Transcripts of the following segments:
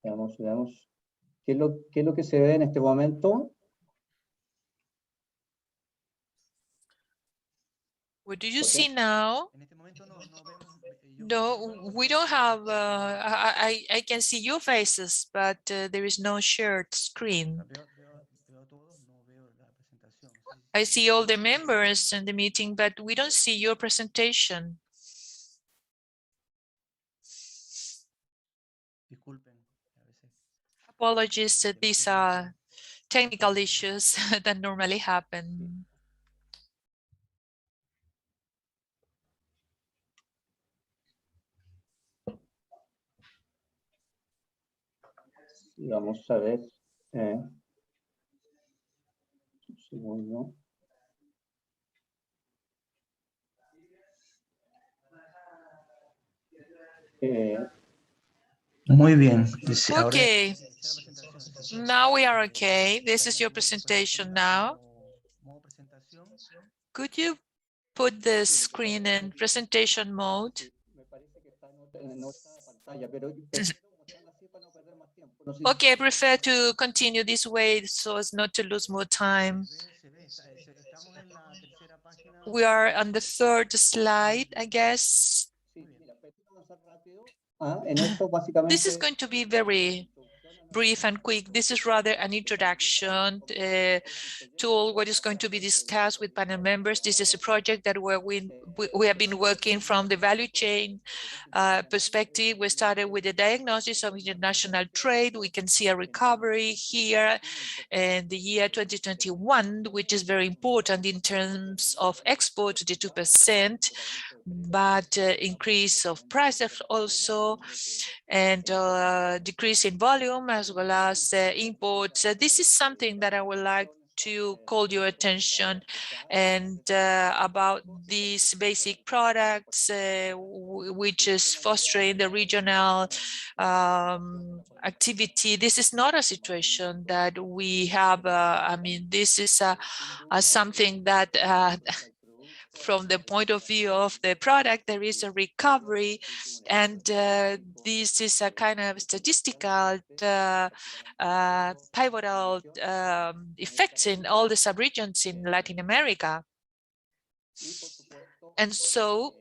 Veamos. ¿Qué es lo que se ve en este momento? What do you see now? No, we don't have, I can see your faces, but there is no shared screen. I see all the members in the meeting, but we don't see your presentation. Apologies, these are technical issues that normally happen. Vamos a ver. Un segundo. Muy bien. Okay. Now we are okay. This is your presentation now. Could you put the screen in presentation mode? Okay, I prefer to continue this way so as not to lose more time. We are on the third slide, I guess. This is going to be very brief and quick. This is rather an introduction to all what is going to be discussed with panel members. This is a project that we have been working from the value chain perspective. We started with the diagnosis of international trade. We can see a recovery here in the year 2021, which is very important in terms of export to the 2%, but increase of prices also, and decrease in volume as well as imports. This is something that I would like to call your attention, and about these basic products, which is fostering the regional activity. This is not a situation that we have. I mean, this is something that from the point of view of the product, there is a recovery, and this is a kind of statistical pivotal effects in all the subregions in Latin America. And so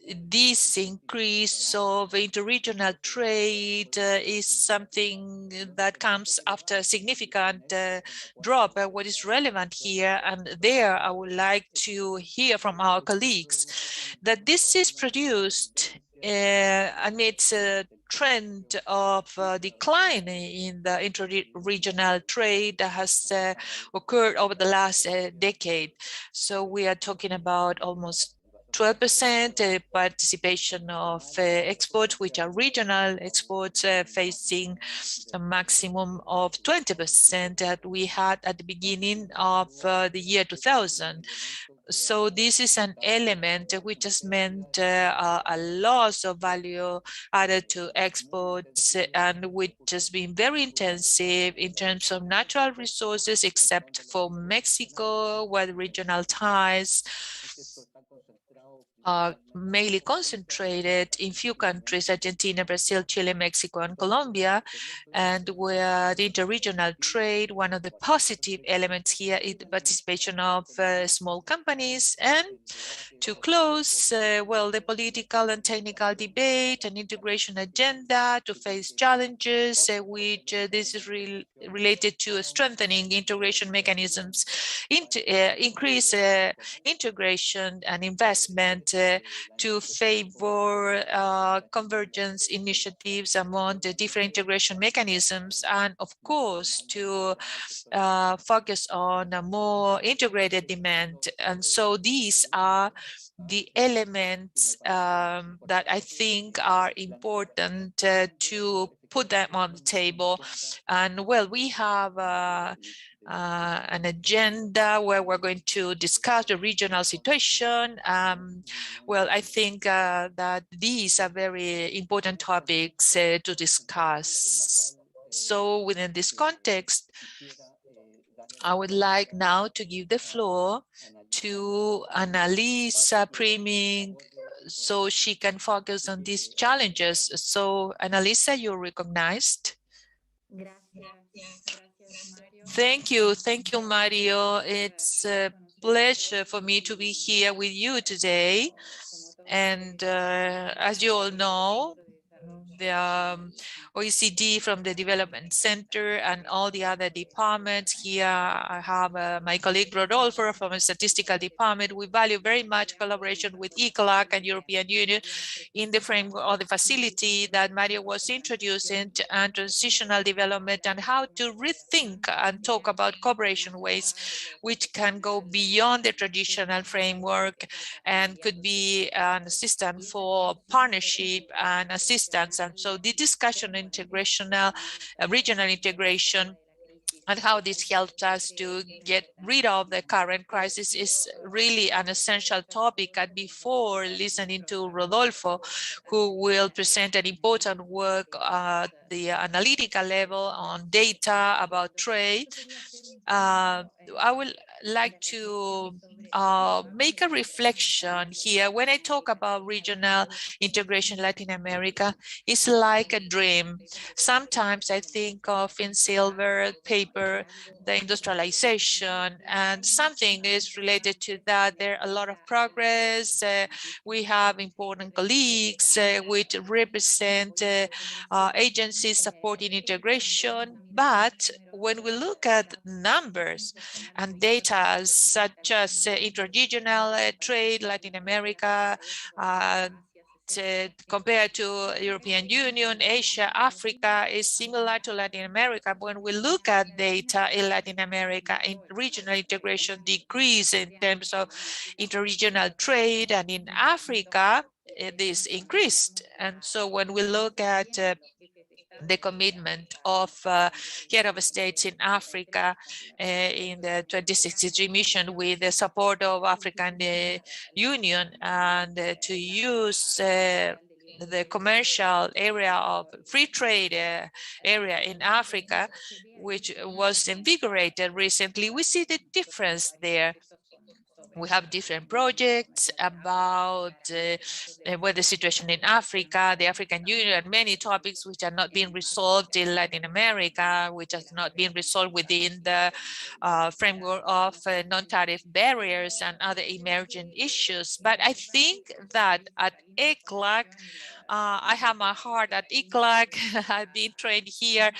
this increase of interregional trade is something that comes after a significant drop. What is relevant here and there, I would like to hear from our colleagues that this is produced amidst a trend of decline in the interregional trade that has occurred over the last decade. So we are talking about almost 12% participation of exports, which are regional exports, facing a maximum of 20% that we had at the beginning of the year 2000. So this is an element which has meant a loss of value added to exports, and which has been very intensive in terms of natural resources, except for Mexico, where the regional ties are mainly concentrated in few countries: Argentina, Brazil, Chile, Mexico, and Colombia. And where the interregional trade, one of the positive elements here is the participation of small companies. And to close, well, the political and technical debate and integration agenda to face challenges, which this is related to strengthening integration mechanisms, increase integration and investment to favor convergence initiatives among the different integration mechanisms, and of course to focus on a more integrated demand. And so these are the elements that I think are important to put them on the table. And well, we have an agenda where we're going to discuss the regional situation. Well, I think that these are very important topics to discuss. So within this context, I would like now to give the floor to Annalisa Priming so she can focus on these challenges. So Annalisa, you're recognized. Thank you, Mario. It's a pleasure for me to be here with you today. And as you all know, the OECD from the Development Center and all the other departments. Here I have my colleague Rodolfo from the Statistical Department. We value very much collaboration with ECLAC and European Union in the framework of the facility that Mario was introducing and transitional development and how to rethink and talk about cooperation ways which can go beyond the traditional framework and could be an assistant for partnership and assistance. And so the discussion on integrational, regional integration and how this helps us to get rid of the current crisis is really an essential topic. And before listening to Rodolfo, who will present an important work at the analytical level on data about trade, I would like to make a reflection here. When I talk about regional integration in Latin America, it's like a dream. Sometimes I think of in silver, paper, the industrialization, and something is related to that. There are a lot of progress. We have important colleagues which represent agencies supporting integration. But when we look at numbers and data such as interregional trade, Latin America, compared to European Union, Asia, Africa is similar to Latin America. When we look at data in Latin America, in regional integration decrease in terms of interregional trade, and in Africa, this increased. And so when we look at the commitment of head of states in Africa in the 2063 mission with the support of African Union and to use the commercial area of free trade area in Africa, which was invigorated recently, we see the difference there. We have different projects about where the situation in Africa, the African Union, and many topics which are not being resolved in Latin America, which has not been resolved within the framework of non-tariff barriers and other emerging issues. But I think that at ECLAC, I have my heart at ECLAC. I've been trained here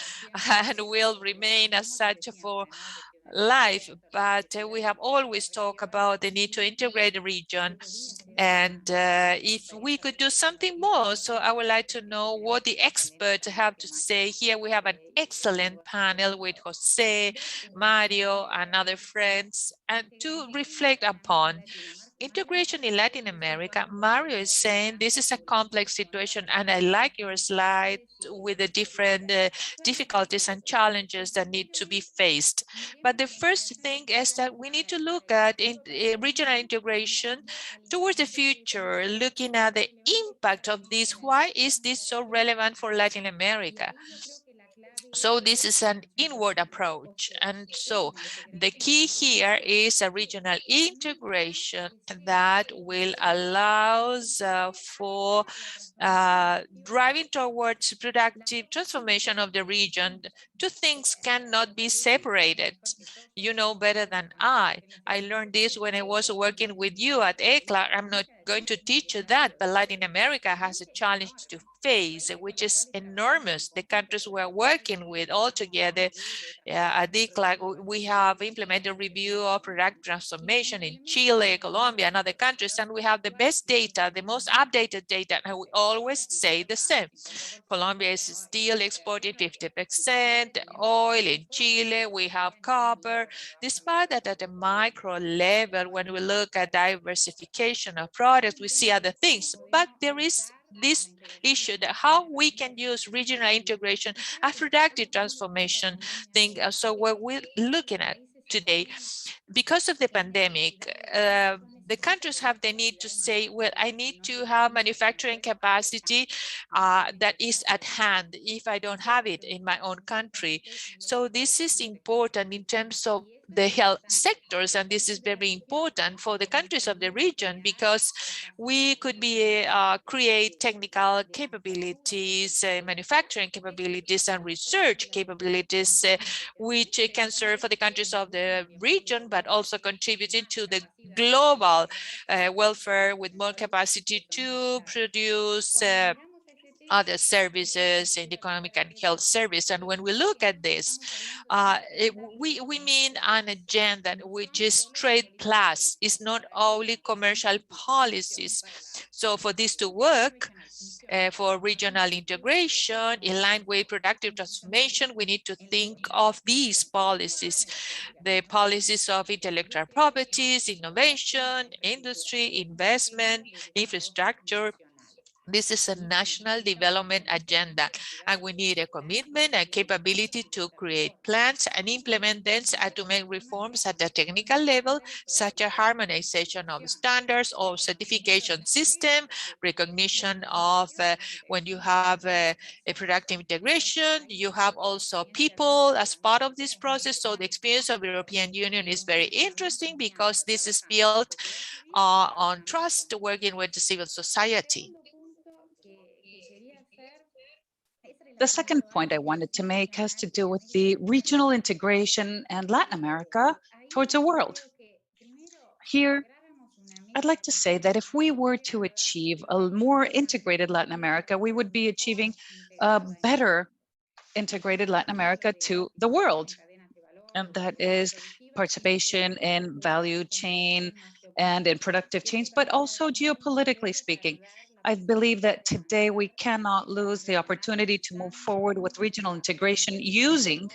and will remain as such for life, but we have always talked about the need to integrate the region and if we could do something more. So I would like to know what the experts have to say. Here we have an excellent panel with Jose, Mario, and other friends, and to reflect upon integration in Latin America. Mario is saying this is a complex situation, and I like your slide with the different difficulties and challenges that need to be faced. But the first thing is that we need to look at regional integration towards the future, looking at the impact of this. Why is this so relevant for Latin America? So this is an inward approach. And so the key here is a regional integration that will allow for driving towards productive transformation of the region. Two things cannot be separated. You know better than I. I learned this when I was working with you at ECLA. I'm not going to teach you that, but Latin America has a challenge to face, which is enormous. The countries we're working with all together at DCLAC, we have implemented review of product transformation in Chile, Colombia, and other countries, and we have the best data, the most updated data, and we always say the same. Colombia is still exporting 50% oil. In Chile, we have copper. Despite that, at a micro level, when we look at diversification of products, we see other things, but there is this issue that how we can use regional integration as productive transformation thing. So what we're looking at today, because of the pandemic, the countries have the need to say, well, I need to have manufacturing capacity that is at hand if I don't have it in my own country. So this is important in terms of the health sectors, and this is very important for the countries of the region, because we could be create technical capabilities, manufacturing capabilities, and research capabilities, which can serve for the countries of the region, but also contributing to the global welfare with more capacity to produce other services and economic and health service. And when we look at this, we mean an agenda which is trade plus, is not only commercial policies. So for this to work, for regional integration in line with productive transformation, we need to think of these policies, the policies of intellectual properties, innovation, industry, investment, infrastructure. This is a national development agenda, and we need a commitment and capability to create plans and implement them, and to make reforms at the technical level, such as harmonization of standards or certification system, recognition of when you have a productive integration, you have also people as part of this process. So the experience of the European Union is very interesting, because this is built on trust, working with the civil society. The second point I wanted to make has to do with the regional integration and Latin America towards the world. Here, I'd like to say that if we were to achieve a more integrated Latin America, we would be achieving a better integrated Latin America to the world. And that is participation in value chain and in productive chains, but also geopolitically speaking. I believe that today we cannot lose the opportunity to move forward with regional integration using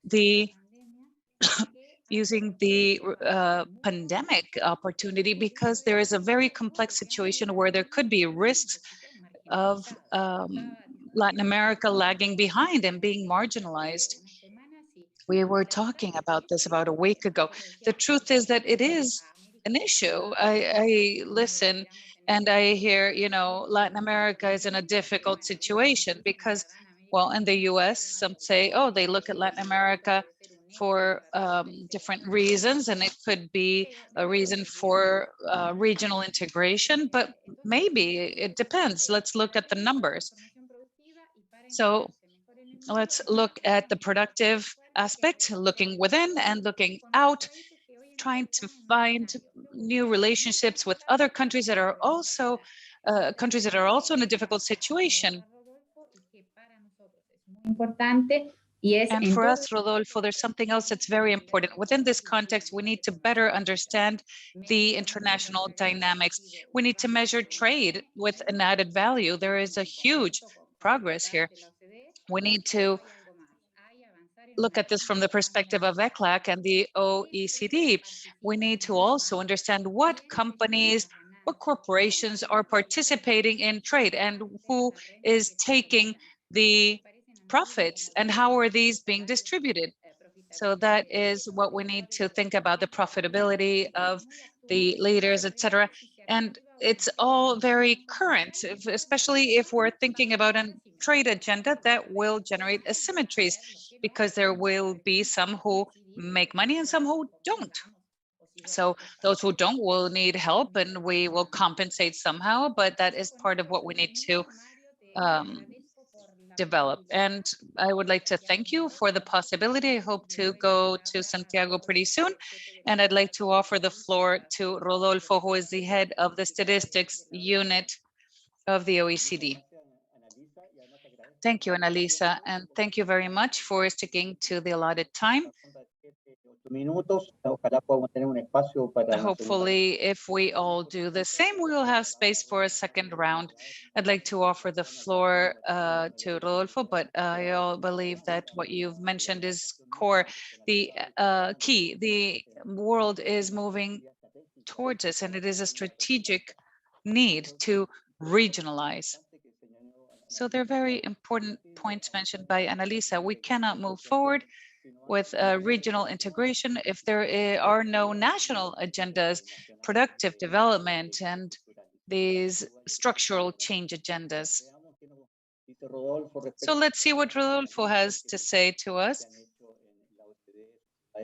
the pandemic opportunity, because there is a very complex situation where there could be risks of Latin America lagging behind and being marginalized. We were talking about this about a week ago. The truth is that it is an issue. I listen and I hear, Latin America is in a difficult situation because, well, in the US, some say, oh, they look at Latin America for different reasons, and it could be a reason for regional integration, but maybe it depends. Let's look at the numbers. So let's look at the productive aspect, looking within and looking out, trying to find new relationships with other countries that are also in a difficult situation. And for us, Rodolfo, there's something else that's very important. Within this context, we need to better understand the international dynamics. We need to measure trade with an added value. There is a huge progress here. We need to look at this from the perspective of ECLAC and the OECD. We need to also understand what companies, what corporations are participating in trade and who is taking the profits and how are these being distributed. So that is what we need to think about, the profitability of the leaders, etc. And it's all very current, especially if we're thinking about a trade agenda that will generate asymmetries, because there will be some who make money and some who don't. So those who don't will need help, and we will compensate somehow, but that is part of what we need to develop. And I would like to thank you for the possibility. I hope to go to Santiago pretty soon. And I'd like to offer the floor to Rodolfo, who is the head of the statistics unit of the OECD. Thank you, Annalisa, and thank you very much for sticking to the allotted time. Hopefully, if we all do the same, we will have space for a second round. I'd like to offer the floor to Rodolfo, but I believe that what you've mentioned is core, the key. The world is moving towards us, and it is a strategic need to regionalize. So there are very important points mentioned by Annalisa. We cannot move forward with regional integration if there are no national agendas, productive development, and these structural change agendas. So let's see what Rodolfo has to say to us.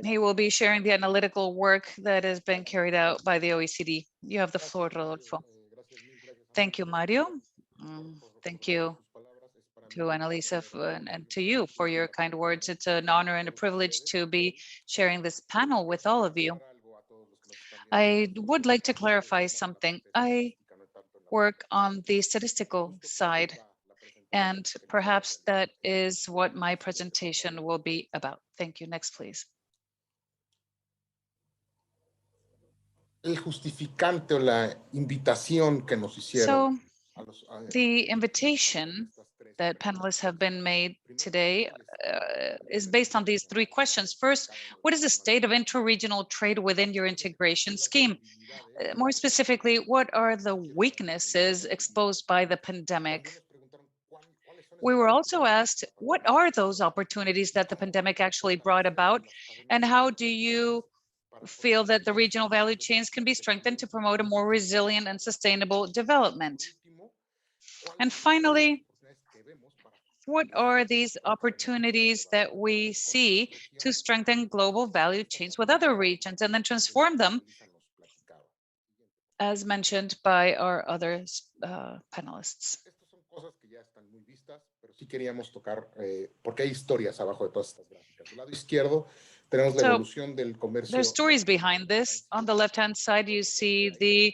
He will be sharing the analytical work that has been carried out by the OECD. You have the floor, Rodolfo. Thank you, Mario. Thank you to Annalisa and to you for your kind words. It's an honor and a privilege to be sharing this panel with all of you. I would like to clarify something. I work on the statistical side, and perhaps that is what my presentation will be about. Thank you. Next, please. El justificante o la invitación que nos hicieron. So the invitation that panelists have been made today is based on these three questions. First, what is the state of interregional trade within your integration scheme? More specifically, what are the weaknesses exposed by the pandemic? We were also asked, what are those opportunities that the pandemic actually brought about? And how do you feel that the regional value chains can be strengthened to promote a more resilient and sustainable development? And finally, what are these opportunities that we see to strengthen global value chains with other regions and then transform them, as mentioned by our other panelists? Sí queríamos tocar, porque hay historias abajo de todas estas gráficas. Del lado izquierdo tenemos la evolución del comercio. There's stories behind this. On the left-hand side, you see the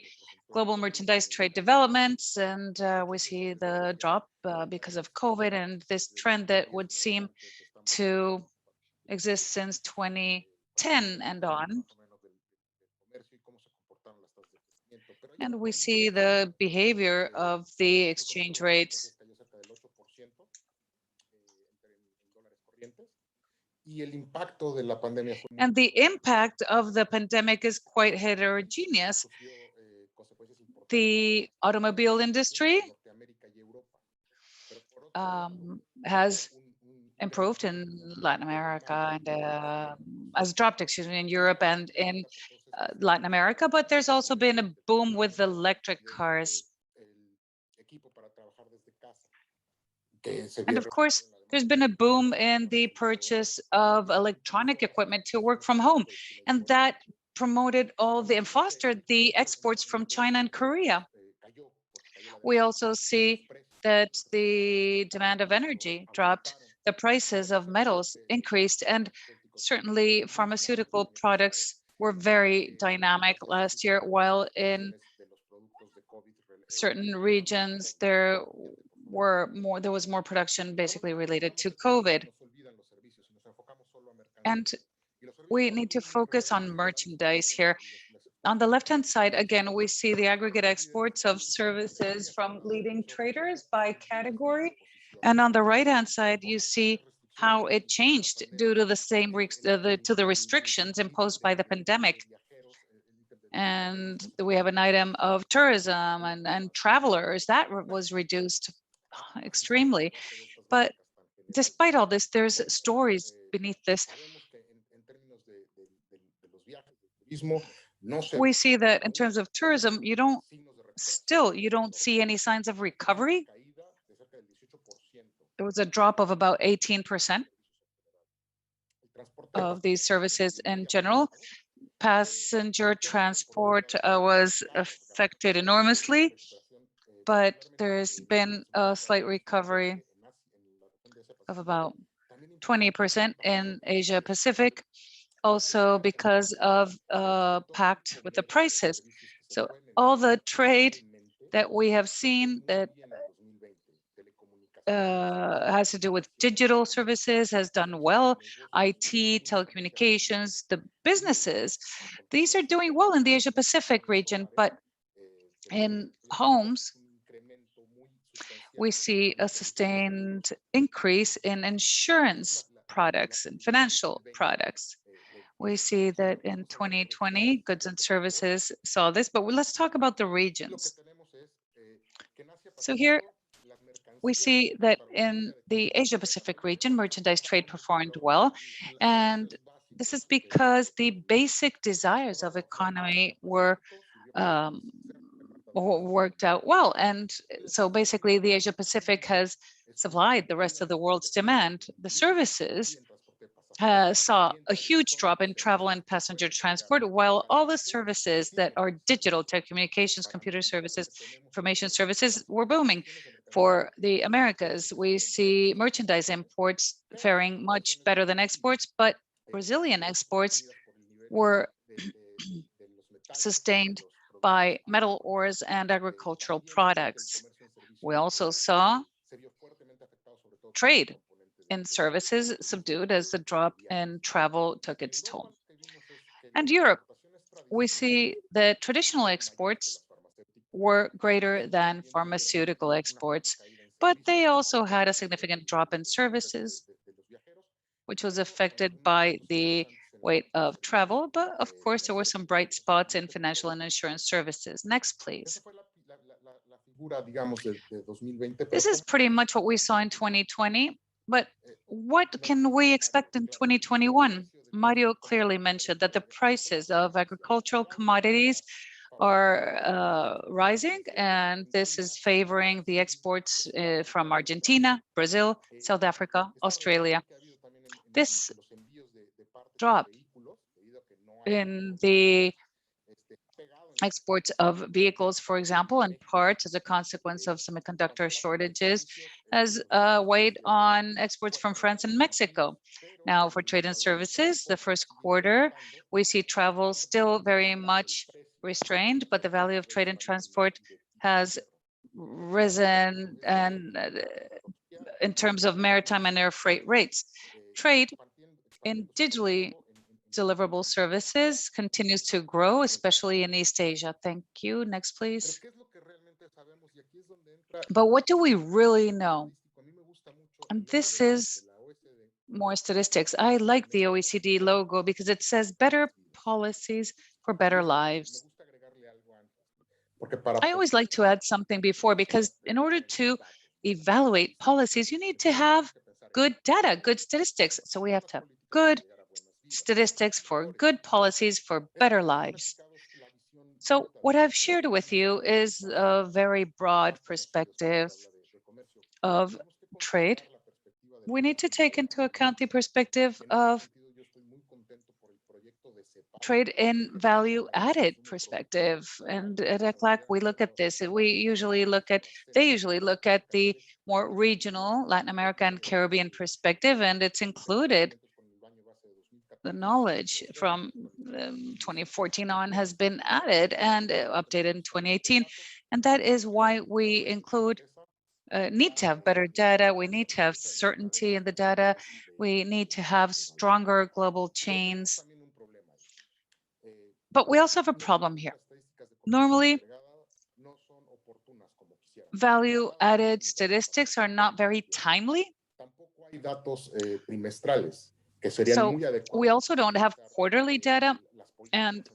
global merchandise trade developments, and we see the drop because of COVID and this trend that would seem to exist since 2010 and on. And we see the behavior of the exchange rates. And the impact of the pandemic is quite heterogeneous. The automobile industry has improved in Latin America and has dropped, in Europe and in Latin America, but there's also been a boom with electric cars. And of course, there's been a boom in the purchase of electronic equipment to work from home, and that promoted and fostered the exports from China and Korea. We also see that the demand of energy dropped, the prices of metals increased, and certainly pharmaceutical products were very dynamic last year, while in certain regions there was more production basically related to COVID. And we need to focus on merchandise here. On the left-hand side, again, we see the aggregate exports of services from leading traders by category. And on the right-hand side, you see how it changed due to the restrictions imposed by the pandemic. And we have an item of tourism and travelers that was reduced extremely. But despite all this, there's stories beneath this. We see that in terms of tourism, you don't see any signs of recovery. There was a drop of about 18% of these services in general. Passenger transport was affected enormously, but there's been a slight recovery of about 20% in Asia Pacific, also because of pact with the prices. So all the trade that we have seen that has to do with digital services has done well. IT, telecommunications, the businesses, these are doing well in the Asia Pacific region, but in homes, we see a sustained increase in insurance products and financial products. We see that in 2020, goods and services saw this, but let's talk about the regions. So here we see that in the Asia-Pacific region, merchandise trade performed well. And this is because the basic desires of economy were worked out well. And so basically the Asia-Pacific has supplied the rest of the world's demand. The services saw a huge drop in travel and passenger transport, while all the services that are digital, telecommunications, computer services, information services were booming. For the Americas, we see merchandise imports faring much better than exports, but Brazilian exports were sustained by metal ores and agricultural products. We also saw trade in services subdued as the drop in travel took its toll. And Europe, we see that traditional exports were greater than pharmaceutical exports, but they also had a significant drop in services, which was affected by the weight of travel. But of course, there were some bright spots in financial and insurance services. Next, please. This is pretty much what we saw in 2020, but what can we expect in 2021? Mario clearly mentioned that the prices of agricultural commodities are rising, and this is favoring the exports from Argentina, Brazil, South Africa, Australia. This drop in the exports of vehicles, for example, and parts as a consequence of semiconductor shortages, has weighed on exports from France and Mexico. Now, for trade and services, the first quarter, we see travel still very much restrained, but the value of trade and transport has risen, and in terms of maritime and air freight rates. Trade in digitally deliverable services continues to grow, especially in East Asia. Thank you. Next, please. But what do we really know? And this is more statistics. I like the OECD logo because it says better policies for better lives. I always like to add something before, because in order to evaluate policies, you need to have good data, good statistics. So we have to have good statistics for good policies for better lives. So what I've shared with you is a very broad perspective of trade. We need to take into account the perspective of trade in value added perspective. And at ECLAC, we look at this. They usually look at the more regional Latin America and Caribbean perspective, and it's included. The knowledge from 2014 on has been added and updated in 2018. And that is why we need to have better data. We need to have certainty in the data. We need to have stronger global chains. But we also have a problem here. Normally, value added statistics are not very timely. So we also don't have quarterly data, and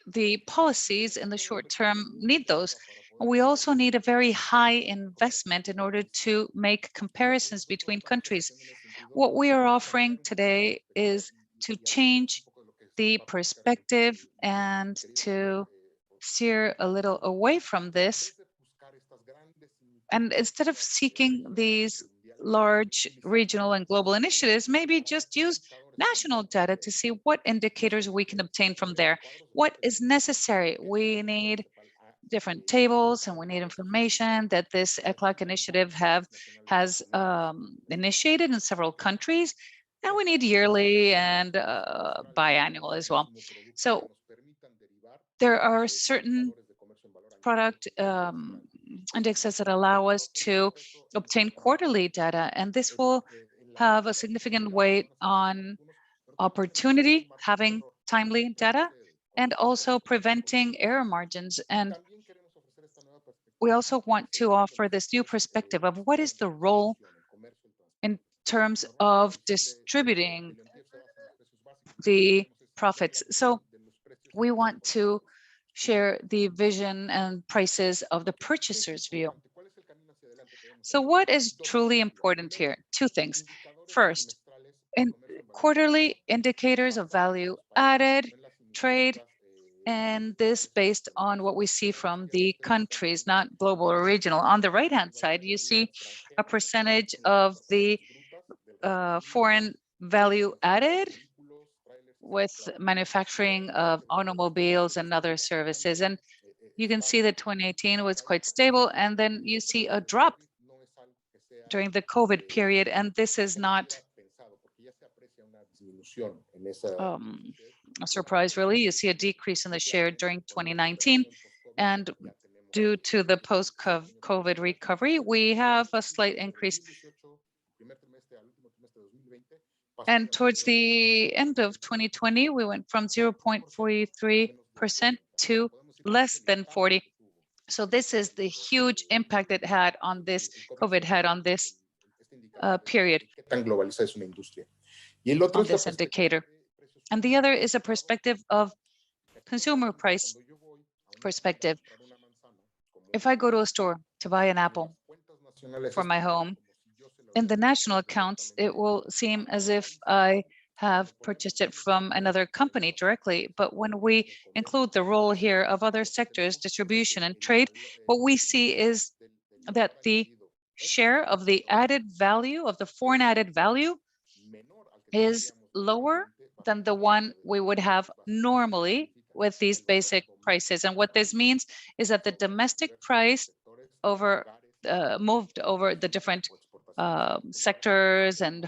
the policies in the short term need those. We also need a very high investment in order to make comparisons between countries. What we are offering today is to change the perspective and to steer a little away from this. And instead of seeking these large regional and global initiatives, maybe just use national data to see what indicators we can obtain from there. What is necessary? We need different tables, and we need information that this ECLAC initiative has initiated in several countries, and we need yearly and biannual as well. So there are certain product indexes that allow us to obtain quarterly data, and this will have a significant weight on opportunity, having timely data, and also preventing error margins. And we also want to offer this new perspective of what is the role in terms of distributing the profits. So we want to share the vision and prices of the purchaser's view. So what is truly important here? Two things. First, in quarterly indicators of value added, trade, and this based on what we see from the countries, not global or regional. On the right-hand side, you see a percentage of the foreign value added with manufacturing of automobiles and other services. And you can see that 2018 was quite stable, and then you see a drop during the COVID period, and this is not a surprise, really. You see a decrease in the share during 2019, and due to the post-COVID recovery, we have a slight increase. And towards the end of 2020, we went from 0.43% to less than 40. So this is the huge impact it had on this, COVID had on this period, on this indicator. And the other is a perspective of consumer price perspective. If I go to a store to buy an apple for my home, in the national accounts, it will seem as if I have purchased it from another company directly. But when we include the role here of other sectors, distribution and trade, what we see is that the share of the added value, of the foreign added value, is lower than the one we would have normally with these basic prices. And what this means is that the domestic price moved over the different sectors and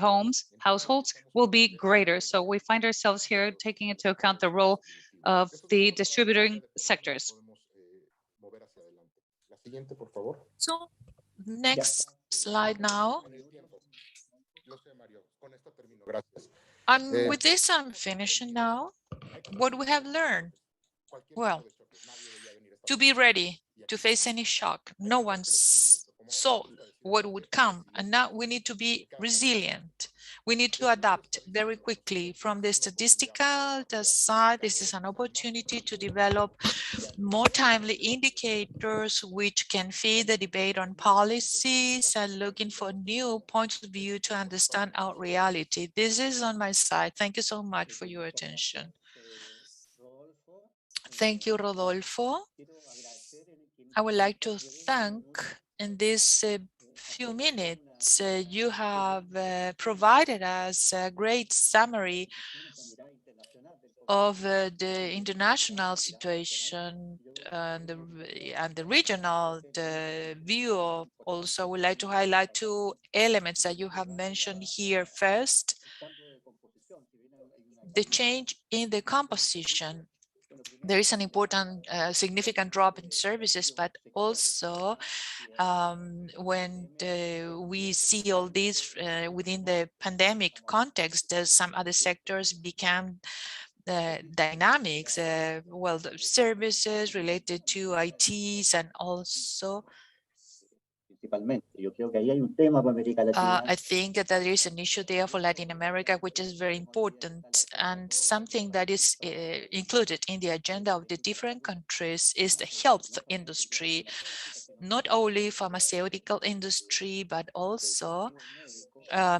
households will be greater. So we find ourselves here taking into account the role of the distributing sectors. So next slide now. And with this, I'm finishing now. What we have learned? Well, to be ready to face any shock. No one saw what would come, and now we need to be resilient. We need to adapt very quickly. From the statistical side, this is an opportunity to develop more timely indicators which can feed the debate on policies and looking for new points of view to understand our reality. This is on my side. Thank you so much for your attention. Thank you, Rodolfo. I would like to thank in this few minutes, you have provided us a great summary of the international situation and the regional view. Also, I would like to highlight two elements that you have mentioned here. First, the change in the composition. There is an important, significant drop in services, but also when we see all this within the pandemic context, some other sectors become dynamics, well, the services related to ITs and also I think that there is an issue there for Latin America, which is very important, and something that is included in the agenda of the different countries is the health industry, not only pharmaceutical industry, but also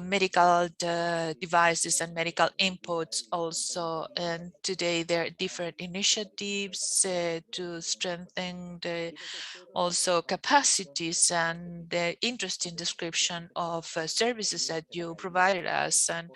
medical devices and medical inputs also. And today there are different initiatives to strengthen the also capacities and the interesting description of services that you provided us. And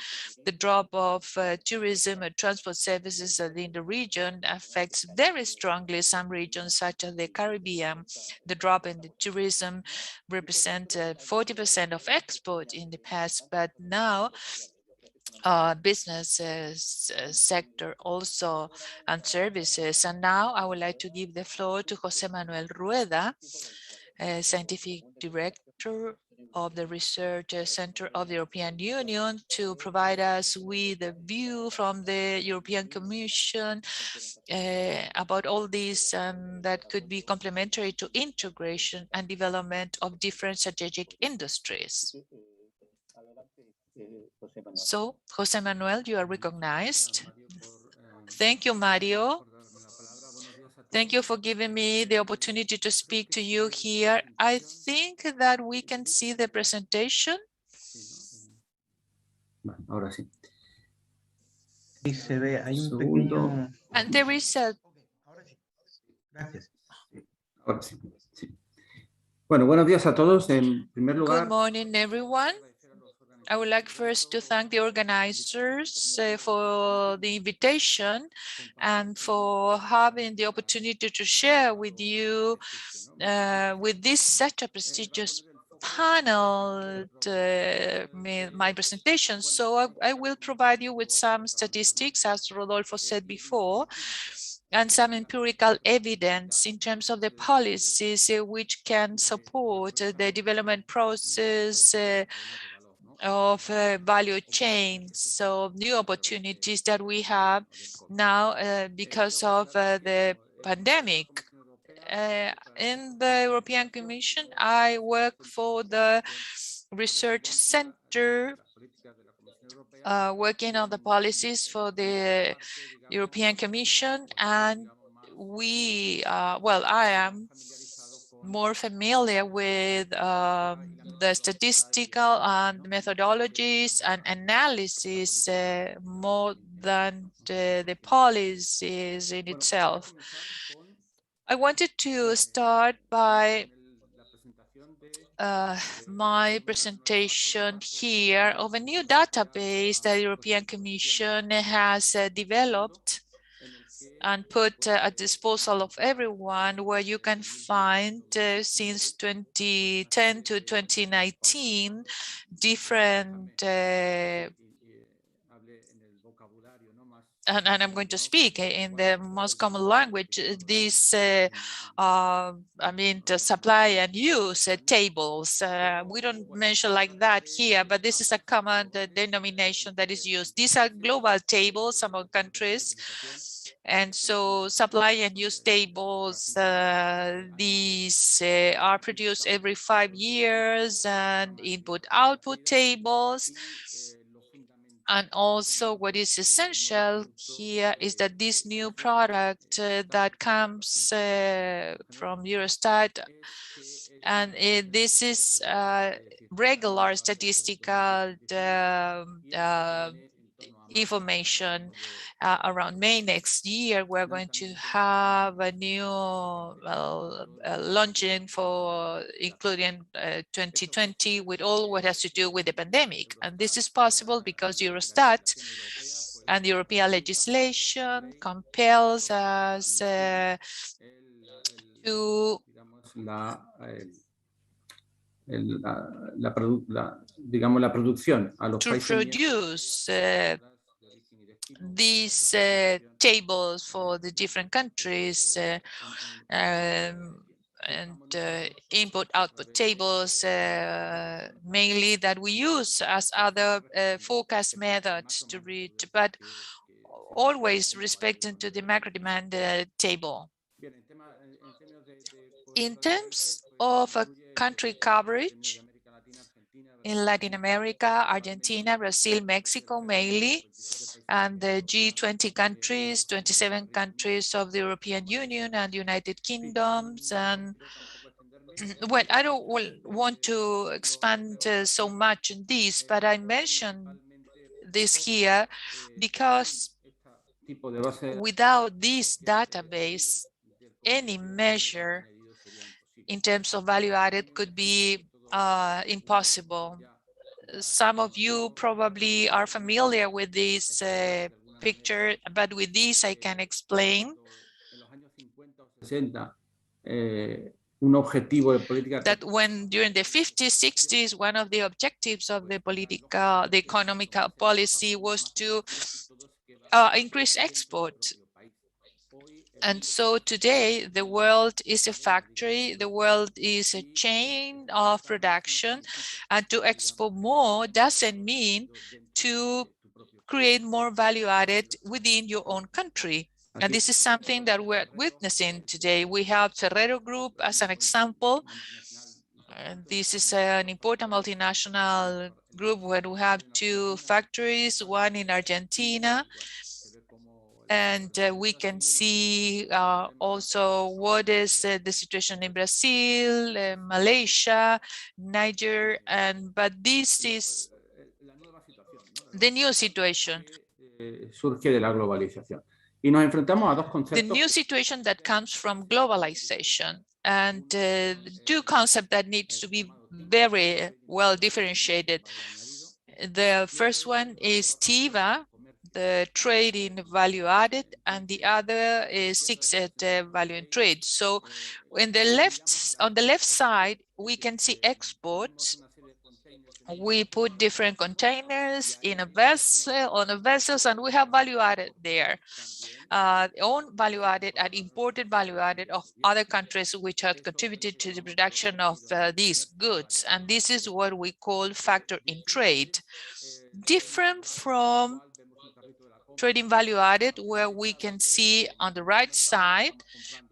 the drop of tourism and transport services in the region affects very strongly some regions such as the Caribbean. The drop in the tourism represents 40% of export in the past, but now business sector also and services. And now I would like to give the floor to Jose Manuel Rueda, Scientific Director of the Research Center of the European Union, to provide us with a view from the European Commission about all this that could be complementary to integration and development of different strategic industries. So, Jose Manuel, you are recognized. Thank you, Mario. Thank you for giving me the opportunity to speak to you here. I think that we can see the presentation. Ahora sí. Ahí se ve, hay un Segundo. pequeño... And there is a... Gracias. Ahora sí. Sí. Bueno, buenos días a todos. En primer lugar, Good morning, everyone. I would like first to thank the organizers for the invitation and for having the opportunity to share with you with this such a prestigious panel my presentation. So I will provide you with some statistics, as Rodolfo said before, and some empirical evidence in terms of the policies which can support the development process of value chains. So new opportunities that we have now because of the pandemic. In the European Commission, I work for the research center working on the policies for the European Commission, and I am more familiar with the statistical and methodologies and analysis more than the policies in itself. I wanted to start by my presentation here of a new database that the European Commission has developed and put at disposal of everyone, where you can find since 2010 to 2019 different and I'm going to speak in the most common language, this, the supply and use tables. We don't mention like that here, but this is a common denomination that is used. These are global tables among countries. And so supply and use tables, these are produced every 5 years, and input-output tables. And also what is essential here is that this new product that comes from Eurostat, and this is regular statistical information. Around May next year, we're going to have a new launching for including 2020 with all what has to do with the pandemic. And this is possible because Eurostat and European legislation compels us to producción a los países produce these tables for the different countries and input-output tables, mainly that we use as other forecast methods to read, but always respecting to the macro demand table. In terms of country coverage, in Latin America, Argentina, Brazil, Mexico mainly, and the G20 countries, 27 countries of the European Union and United Kingdoms. And well, I don't want to expand so much on this, but I mentioned this here because without this database, any measure in terms of value added could be impossible. Some of you probably are familiar with this picture, but with this I can explain that when during the 50s, 60s, one of the objectives of the economic policy was to increase export. And so today, the world is a factory, the world is a chain of production, and to export more doesn't mean to create more value added within your own country. And this is something that we're witnessing today. We have Ferrero Group as an example. And this is an important multinational group where we have 2 factories, one in Argentina. And we can see also what is the situation in Brazil, Malaysia, Niger, but this is the new situation. Surge de la globalización. Y nos enfrentamos a dos The conceptos. new situation that comes from globalization, and two concepts that needs to be very well differentiated. The first one is TIVA, the trade in value added, and the other is fixed value in trade. So on the left side, we can see exports. We put different containers in a vessel, on a vessels, and we have value added there. Own value added and imported value added of other countries which have contributed to the production of these goods. And this is what we call factor in trade. Different from trading value added, where we can see on the right side,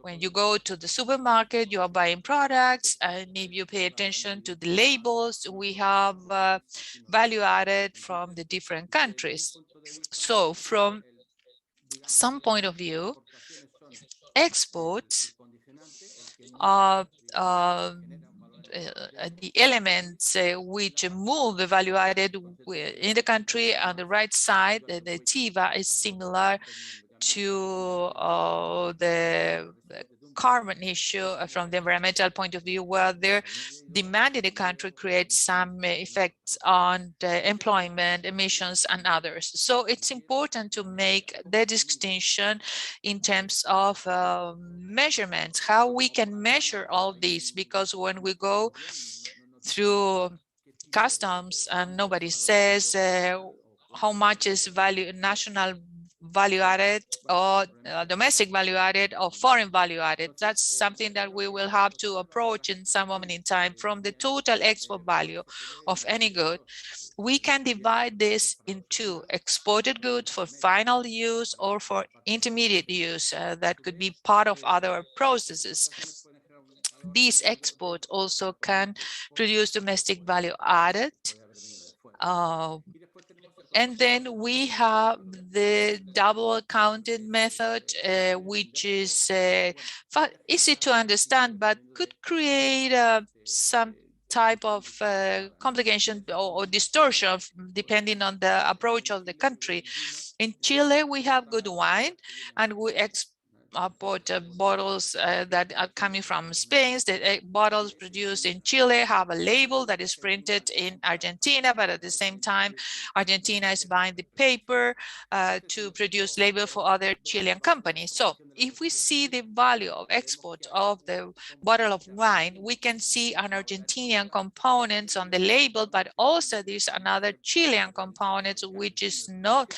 when you go to the supermarket, you are buying products, and if you pay attention to the labels, we have value added from the different countries. So from some point of view, exports are the elements which move the value added in the country. On the right side, the TIVA is similar to the carbon issue from the environmental point of view, where their demand in the country creates some effects on the employment, emissions, and others. So it's important to make the distinction in terms of measurements, how we can measure all this, because when we go through customs and nobody says how much is national value added or domestic value added or foreign value added. That's something that we will have to approach in some moment in time. From the total export value of any good, we can divide this into exported goods for final use or for intermediate use that could be part of other processes. These exports also can produce domestic value added. And then we have the double counted method, which is easy to understand, but could create some type of complication or distortion depending on the approach of the country. In Chile, we have good wine, and we bought bottles that are coming from Spain. The bottles produced in Chile have a label that is printed in Argentina, but at the same time, Argentina is buying the paper to produce label for other Chilean companies. So if we see the value of export of the bottle of wine, we can see an Argentinian component on the label, but also there's another Chilean component, which is not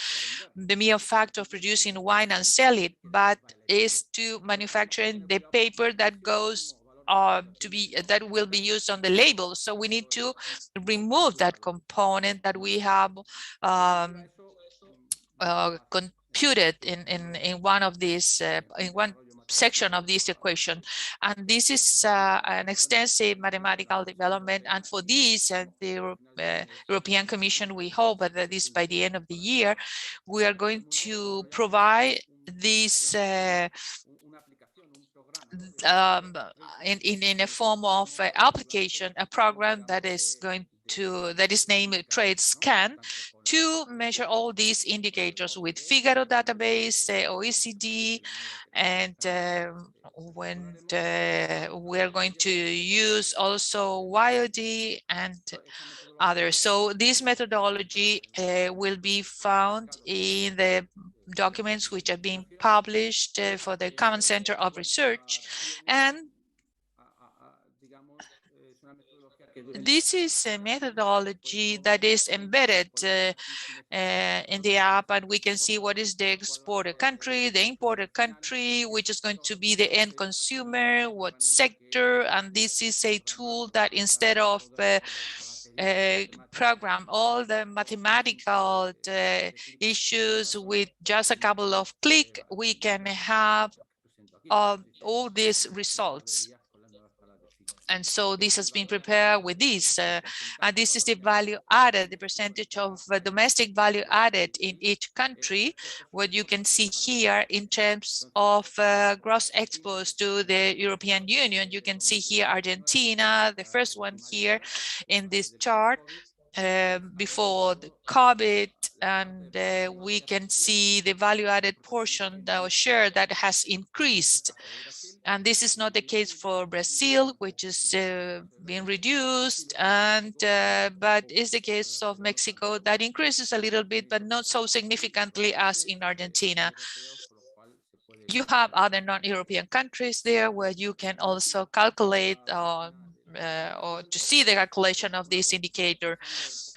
the mere fact of producing wine and sell it, but is to manufacturing the paper that goes that will be used on the label. So we need to remove that component that we have computed in one of these in one section of this equation. And this is an extensive mathematical development. And for this, the European Commission, we hope that this by the end of the year, we are going to provide this in a form of application, a program that is named Trade Scan, to measure all these indicators with Figaro database, OECD, and when we are going to use also YOD and others. So this methodology will be found in the documents which are being published for the Common Center of Research. And this is a methodology that is embedded in the app, and we can see what is the exporter country, the importer country, which is going to be the end consumer, what sector. And this is a tool that instead of program all the mathematical issues with just a couple of clicks, we can have all these results. And so this has been prepared with this, and this is the value added, the percentage of domestic value added in each country. What you can see here in terms of gross exports to the European Union, you can see here Argentina, the first one here in this chart, before the COVID, and we can see the value-added portion, the share that has increased. And this is not the case for Brazil, which is being reduced, and but is the case of Mexico that increases a little bit, but not so significantly as in Argentina. You have other non-European countries there where you can also calculate or to see the calculation of this indicator.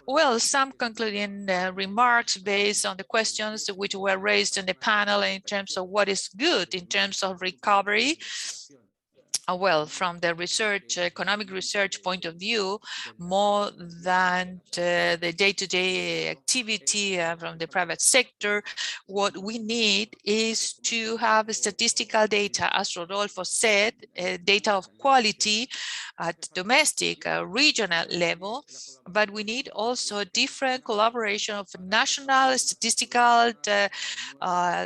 Well, some concluding remarks based on the questions which were raised in the panel in terms of what is good in terms of recovery. Well, from the research, economic research point of view, more than the day-to-day activity from the private sector, what we need is to have statistical data, as Rodolfo said, data of quality at domestic, regional level, but we need also different collaboration of national statistical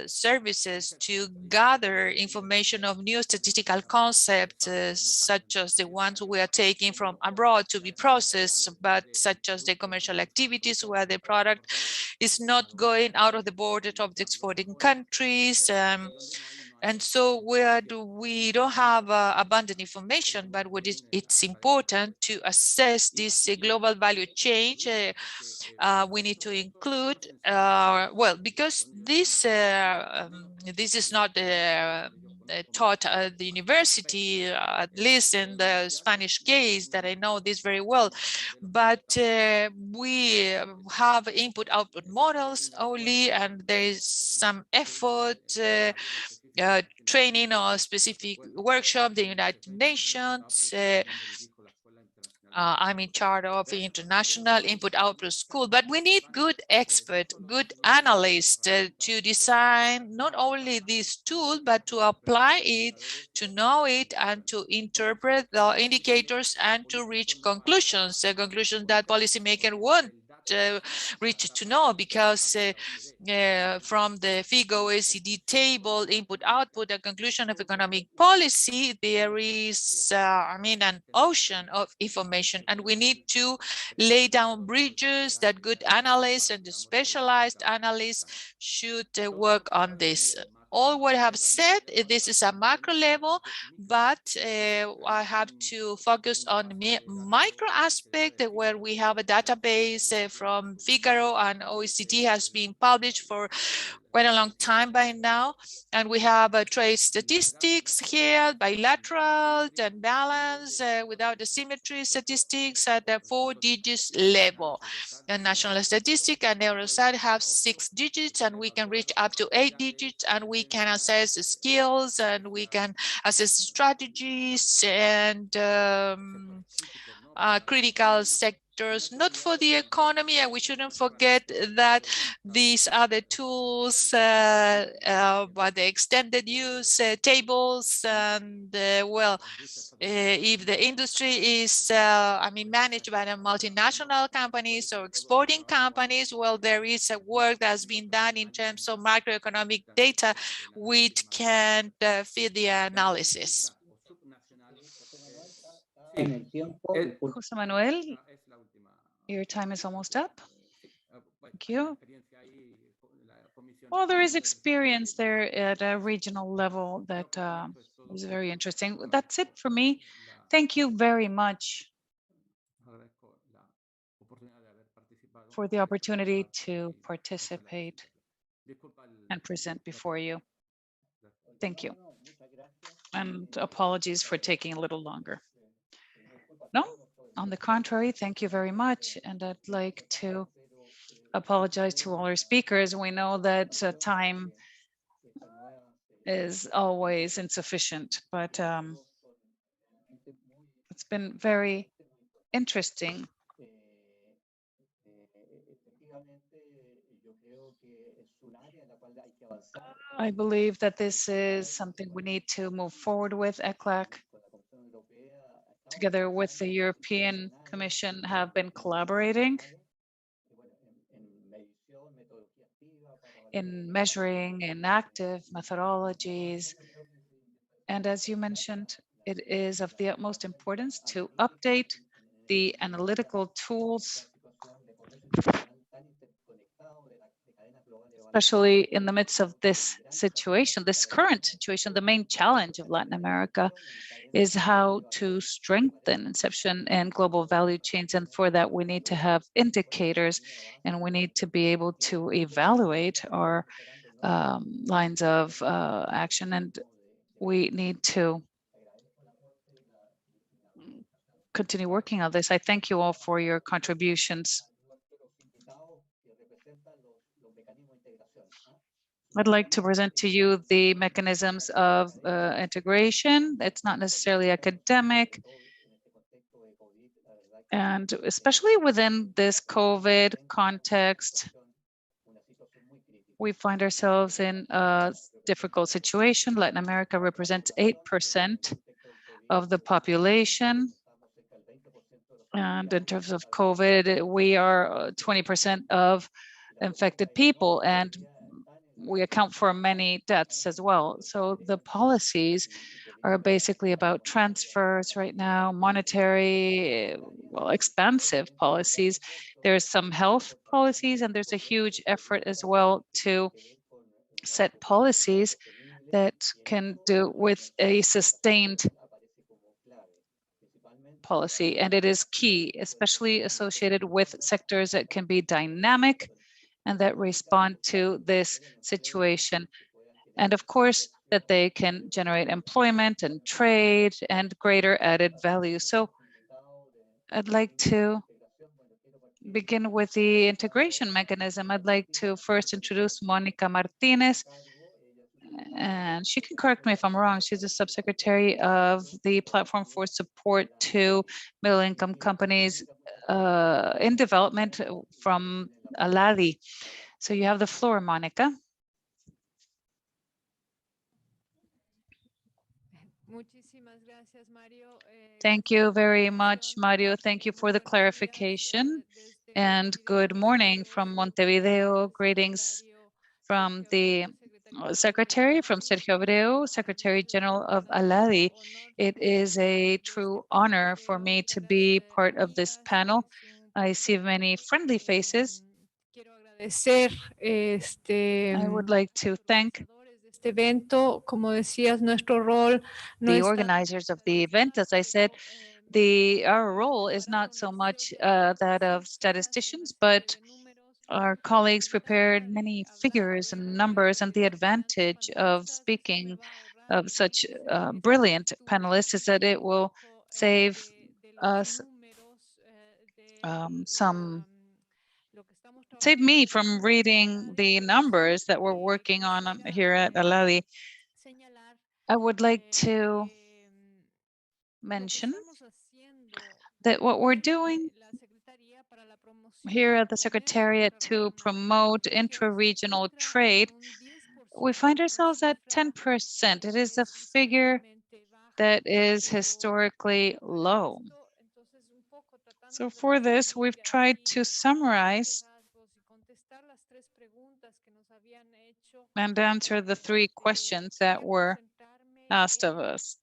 services to gather information of new statistical concepts, such as the ones we are taking from abroad to be processed, but such as the commercial activities where the product is not going out of the border of the exporting countries. And so we don't have abundant information, but what is it's important to assess this global value change. We need to include, well, because this is not taught at the university, at least in the Spanish case that I know this very well, but we have input-output models only, and there is some effort training or specific workshop, the United Nations. I'm in charge of the International Input-Output School, but we need good experts, good analysts to design not only this tool, but to apply it, to know it, and to interpret the indicators and to reach conclusions, conclusions that policymakers want reach to know, because from the FIGO OECD table, input output, the conclusion of economic policy, there is, I mean, an ocean of information, and we need to lay down bridges that good analysts and the specialized analysts should work on this. All what I have said, this is a macro level, but I have to focus on the micro aspect where we have a database from Figaro and OECD has been published for quite a long time by now. And we have trade statistics here, bilateral and balance without the symmetry statistics at the 4 digits level. The national statistic and Eurostat have 6 digits, and we can reach up to 8 digits, and we can assess the skills, and we can assess strategies and critical sectors, not for the economy, and we shouldn't forget that these are the tools, but the extended use tables, and well, if the industry is, I mean, managed by the multinational companies or exporting companies, well, there is a work that's been done in terms of macroeconomic data, which can feed the analysis. José Manuel, your time is almost up. Thank you. Well, there is experience there at a regional level that was very interesting. That's it for me. Thank you very much for the opportunity to participate and present before you. Thank you. And apologies for taking a little longer. No, on the contrary, thank you very much. And I'd like to apologize to all our speakers. We know that time is always insufficient, but it's been very interesting. I believe that this is something we need to move forward with, ECLAC, together with the European Commission, have been collaborating in measuring in active methodologies. And as you mentioned, it is of the utmost importance to update the analytical tools, especially in the midst of this situation, this current situation. The main challenge of Latin America is how to strengthen inception and global value chains. And for that, we need to have indicators, and we need to be able to evaluate our lines of action, and we need to continue working on this. I thank you all for your contributions. I'd like to present to you the mechanisms of integration. It's not necessarily academic. And especially within this COVID context, we find ourselves in a difficult situation. Latin America represents 8% of the population. And in terms of COVID, we are 20% of infected people, and we account for many deaths as well. So the policies are basically about transfers right now, monetary, well, expansive policies. There's some health policies, and there's a huge effort as well to set policies that can do with a sustained policy. And it is key, especially associated with sectors that can be dynamic and that respond to this situation. And of course, that they can generate employment and trade and greater added value. So I'd like to begin with the integration mechanism. I'd like to first introduce Mónica Martinez, and she can correct me if I'm wrong. She's the subsecretary of the Platform for Support to Middle-Income Companies in Development from ALADI. So you have the floor, Mónica. Thank you very much, Mario. Thank you for the clarification. And good morning from Montevideo. Greetings from the Secretary, from Sergio Abreu, Secretary General of ALADI. It is a true honor for me to be part of this panel. I see many friendly faces. I would like to thank the organizers of the event. As I said, our role is not so much that of statisticians, but our colleagues prepared many figures and numbers, and the advantage of speaking of such brilliant panelists is that it will save us save me from reading the numbers that we're working on here at ALADI. I would like to mention that what we're doing here at the Secretariat to promote intra-regional trade, we find ourselves at 10%. It is a figure that is historically low. So for this, we've tried to summarize and answer the three questions that were asked of us.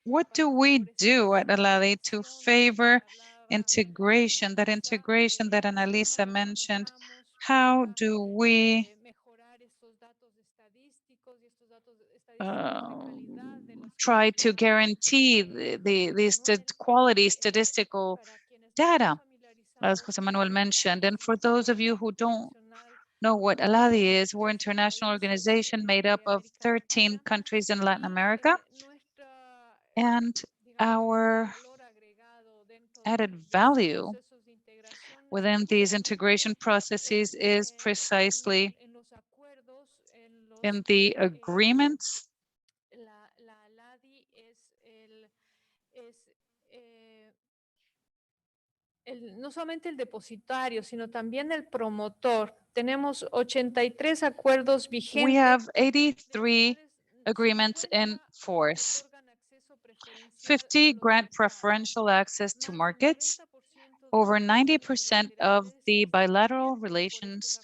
What do we do at ALADI to favor integration, that integration that Annalisa mentioned? How do we try to guarantee these quality statistical data, as Jose Manuel mentioned? And for those of you who don't know what ALADI is, we're an international organization made up of 13 countries in Latin America. And our added value within these integration processes is precisely in the agreements no solamente el depositario, sino también el promotor. Tenemos 83 acuerdos vigentes. We have 83 agreements in force. 50 grant preferential access to markets. Over 90% of the bilateral relations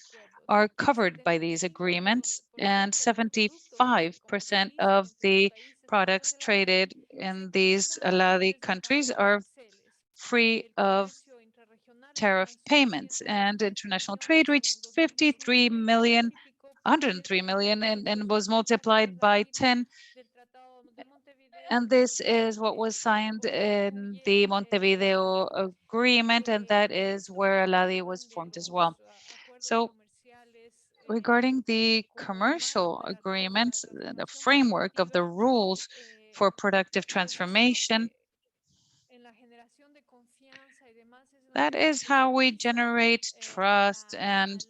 are covered by these agreements, and 75% of the products traded in these ALADI countries are free of tariff payments. And international trade reached 103 million, and was multiplied by 10. And this is what was signed in the Montevideo Agreement, and that is where ALADI was formed as well. So regarding the commercial agreements, the framework of the rules for productive transformation, that is how we generate trust, and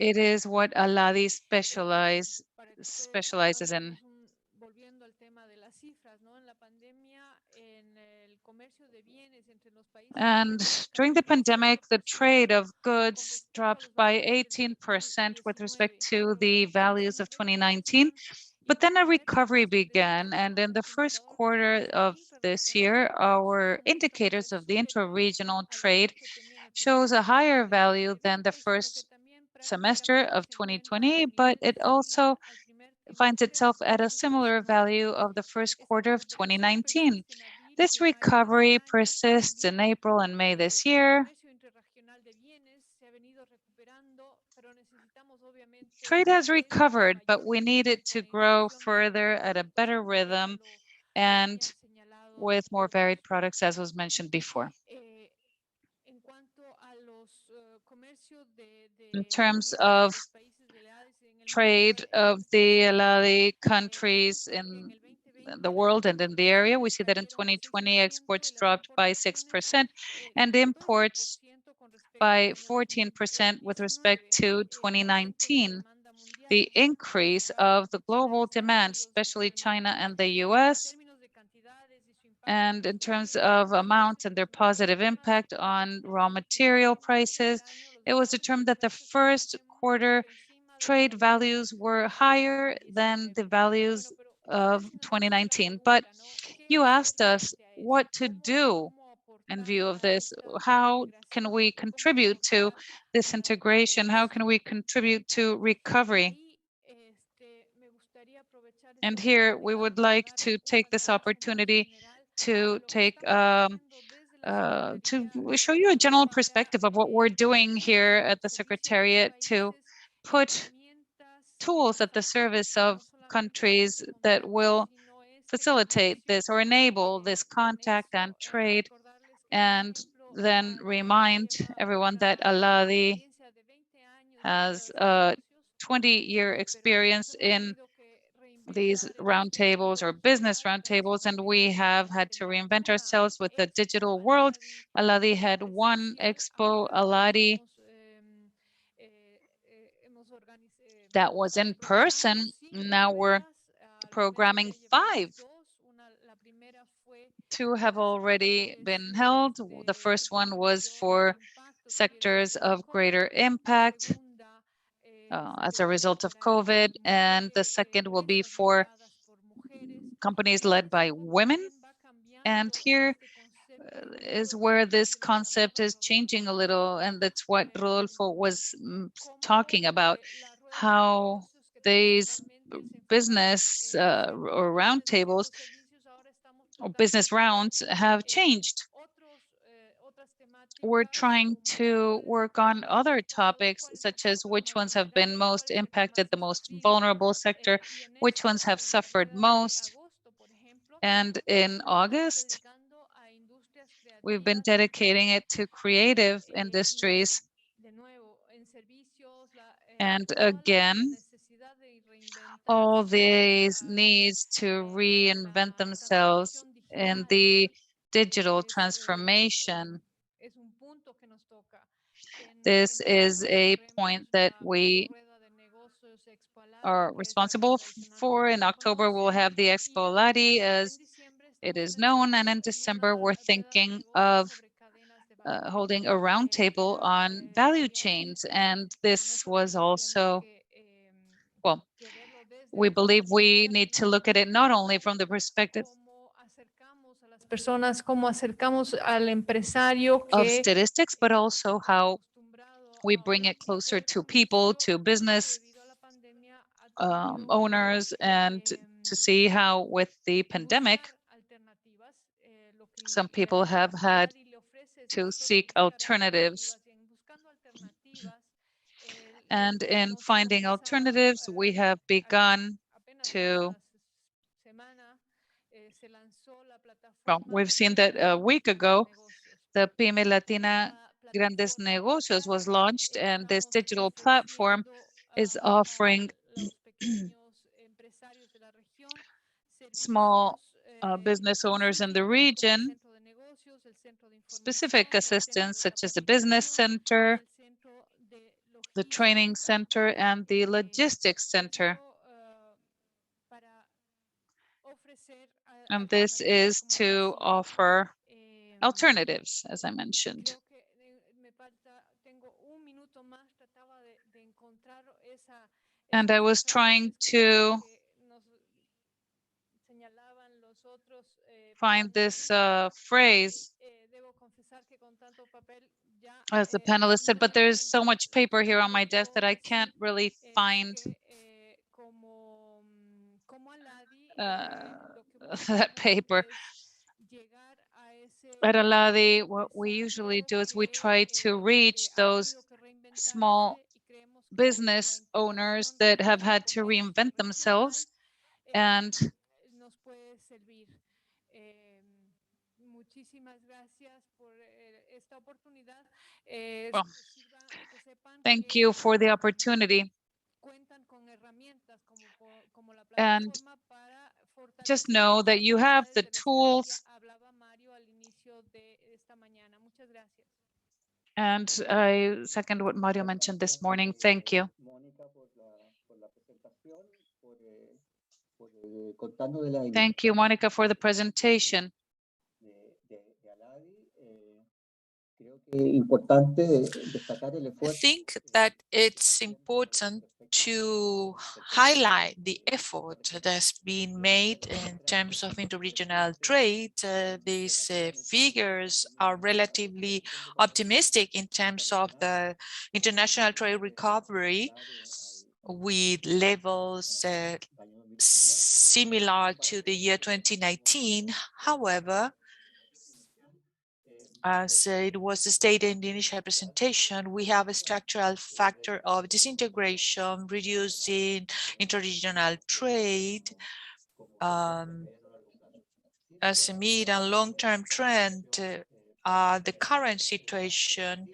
it is what ALADI specializes in. And during the pandemic, the trade of goods dropped by 18% with respect to the values of 2019. But then a recovery began, and in the first quarter of this year, our indicators of the intra-regional trade shows a higher value than the first semester of 2020, but it also finds itself at a similar value of the first quarter of 2019. This recovery persists in April and May this year. Trade has recovered, but we need it to grow further at a better rhythm and with more varied products, as was mentioned before. In terms of trade of the ALADI countries in the world and in the area, we see that in 2020 exports dropped by 6% and imports by 14% with respect to 2019. The increase of the global demand, especially China and the US, and in terms of amount and their positive impact on raw material prices, it was determined that the first quarter trade values were higher than the values of 2019. But you asked us what to do in view of this. How can we contribute to this integration? How can we contribute to recovery? And here we would like to take this opportunity to show you a general perspective of what we're doing here at the Secretariat to put tools at the service of countries that will facilitate this or enable this contact and trade, and then remind everyone that ALADI has a 20-year experience in these roundtables or business roundtables, and we have had to reinvent ourselves with the digital world. ALADI had one expo, ALADI, that was in person. Now we're programming 5. 2 have already been held. The first one was for sectors of greater impact as a result of COVID, and the second will be for companies led by women. And here is where this concept is changing a little, and that's what Rodolfo was talking about, how these business or roundtables or business rounds have changed. We're trying to work on other topics, such as which ones have been most impacted, the most vulnerable sector, which ones have suffered most. And in August, we've been dedicating it to creative industries. And again, all these needs to reinvent themselves in the digital transformation. This is a point that we are responsible for. In October, we'll have the Expo ALADI, as it is known, and in December, we're thinking of holding a roundtable on value chains. And this was also, well, we believe we need to look at it not only from the perspective personas, cómo acercamos al empresario of que statistics, but also how we bring it closer to people, to business owners, and to see how with the pandemic, some people have had to seek alternatives. And in finding alternatives, we have begun to, well, we've seen that a week ago, the Pyme Latina Grandes Negocios was launched, and this digital platform is offering small business owners in the region specific assistance, such as the business center, the training center, and the logistics center. And this is to offer alternatives, as I mentioned. And I was trying to find this phrase, as the panelist said, but there's so much paper here on my desk that I can't really find that paper. At Aladi, what we usually do is we try to reach those small business owners that have had to reinvent themselves, and well, thank you for the opportunity. And just know that you have the tools, and I second what Mario mentioned this morning. Thank you. Thank you, Monica, for the presentation. I think that it's important to highlight the effort that's been made in terms of interregional trade. These figures are relatively optimistic in terms of the international trade recovery, with levels similar to the year 2019. However, as it was stated in the initial presentation, we have a structural factor of disintegration, reducing interregional trade. As a mid and long-term trend, the current situation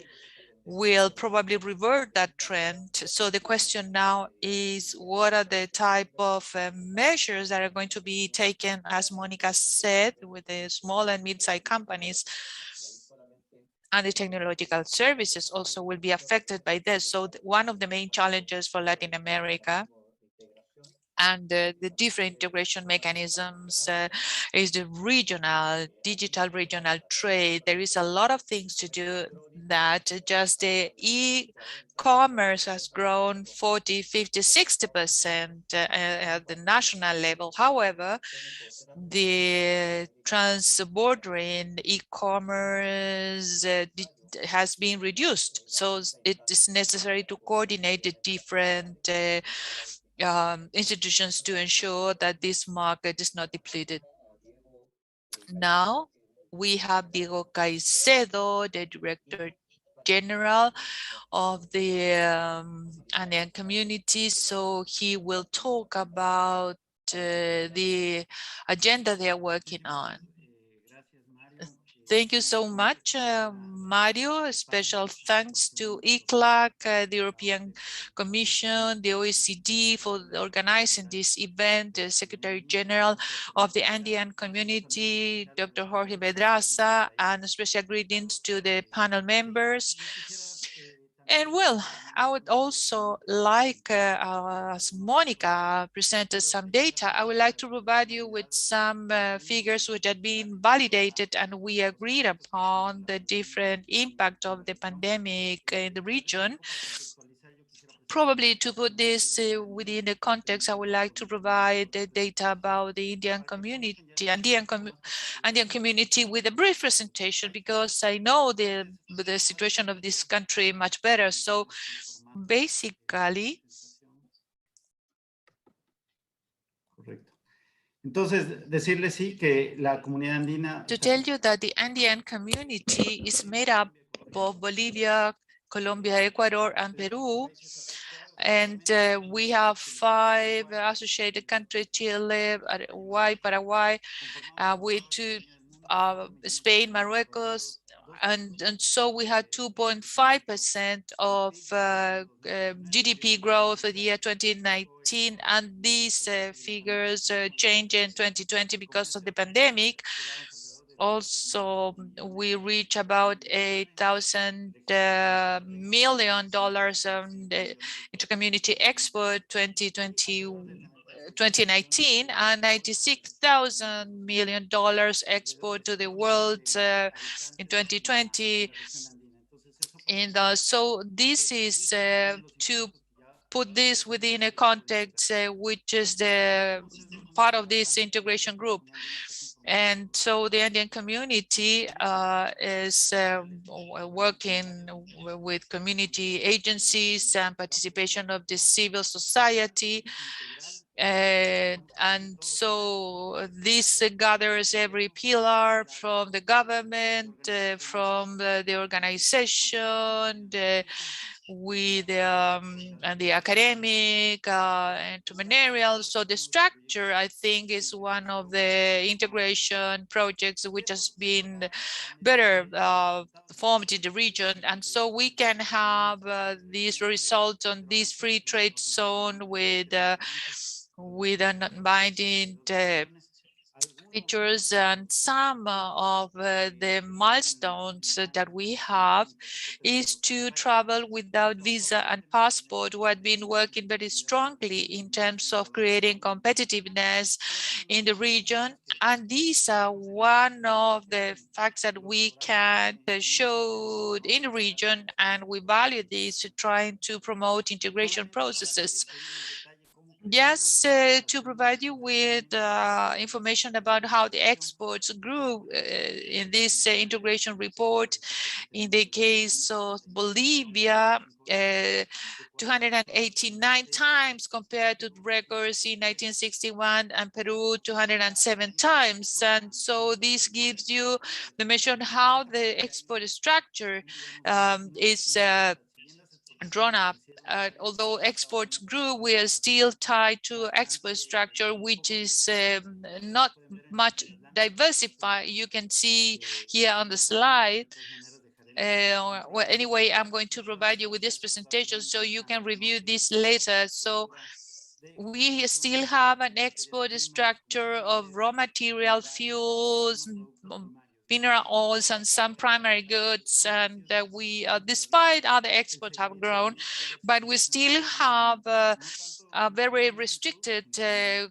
will probably revert that trend. So the question now is, what are the type of measures that are going to be taken, as Monica said, with the small and mid-sized companies? And the technological services also will be affected by this. So one of the main challenges for Latin America and the different integration mechanisms is the digital regional trade. There is a lot of things to do that. Just the e-commerce has grown 40, 50, 60% at the national level. However, the trans-bordering e-commerce has been reduced. So it is necessary to coordinate the different institutions to ensure that this market is not depleted. Now we have Diego Caicedo, the Director General of the Andean community. So he will talk about the agenda they are working on. Thank you so much, Mario. A special thanks to ICLAC, the European Commission, the OECD for organizing this event, the Secretary General of the Andean Community, Dr. Jorge Pedraza, and special greetings to the panel members. And well, I would also like, as Monica presented some data, I would like to provide you with some figures which have been validated, and we agreed upon the different impact of the pandemic in the region. Probably to put this within the context, I would like to provide the data about the Indian community, Indian community with a brief presentation, because I know the situation of this country much better. So basically, Correcto. Entonces, decirles sí que la comunidad andina. to tell you that the Andean community is made up of Bolivia, Colombia, Ecuador, and Peru. And we have 5 associated countries: Chile, Paraguay, with 2, Spain, Morocco, and so we had 2.5% of GDP growth for the year 2019, and these figures change in 2020 because of the pandemic. Also, we reach about $8,000 million intercommunity export 2019, and $96,000 million export to the world in 2020. And so this is to put this within a context which is the part of this integration group. And so the Indian community is working with community agencies and participation of the civil society. And so this gathers every pillar from the government, from the organization, with and the academic, entrepreneurial. So the structure, I think, is one of the integration projects which has been better formed in the region. And so we can have these results on this free trade zone with a non-binding features, and some of the milestones that we have is to travel without visa and passport. We have been working very strongly in terms of creating competitiveness in the region, and these are one of the facts that we can show in the region, and we value this, trying to promote integration processes. Just to provide you with information about how the exports grew in this integration report. In the case of Bolivia, 289 times compared to records in 1961, and Peru 207 times. And so this gives you the measure on how the export structure is drawn up. Although exports grew, we are still tied to export structure, which is not much diversified. You can see here on the slide. Well, anyway, I'm going to provide you with this presentation so you can review this later. So we still have an export structure of raw material, fuels, mineral oils, and some primary goods, and we, despite other exports have grown, but we still have a very restricted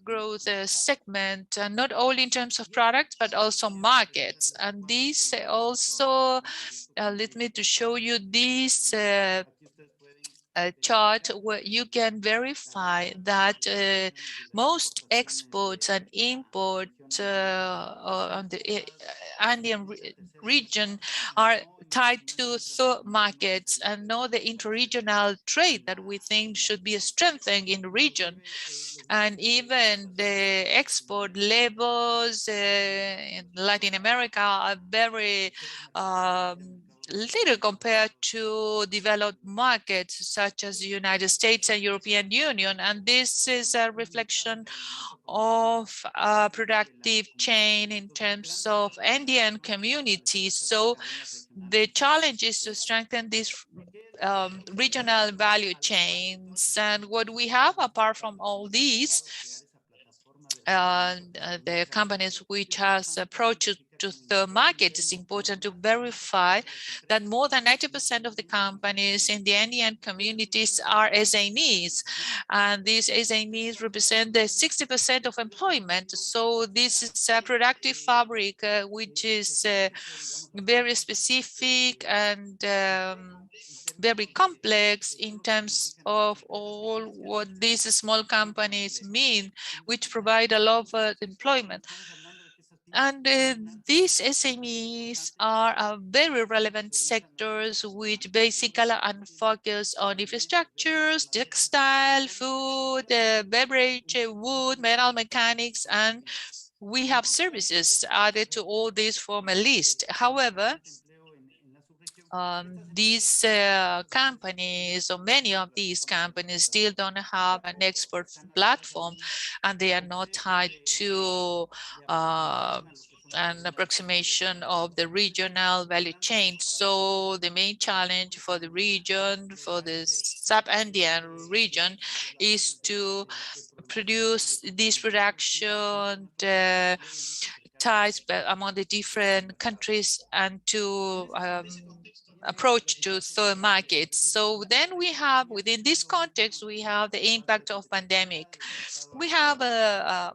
growth segment, not only in terms of products, but also markets. And this also led me to show you this chart where you can verify that most exports and imports on the Andean region are tied to third markets, and not the interregional trade that we think should be strengthened in the region. And even the export levels in Latin America are very little compared to developed markets such as the United States and European Union. And this is a reflection of a productive chain in terms of Andean communities. So the challenge is to strengthen these regional value chains. And what we have apart from all these, the companies which has approached to the market, it's important to verify that more than 90% of the companies in the Andean communities are SMEs, and these SMEs represent the 60% of employment. So this is a productive fabric which is very specific and very complex in terms of all what these small companies mean, which provide a lot of employment. And these SMEs are very relevant sectors which basically are focused on infrastructures, textile, food, beverage, wood, metal mechanics, and we have services added to all this from a list. However, these companies, or many of these companies, still don't have an export platform, and they are not tied to an approximation of the regional value chain. So the main challenge for the region, for the sub-Andean region, is to produce this production ties among the different countries and to approach to third markets. So then we have, within this context, we have the impact of pandemic. We have a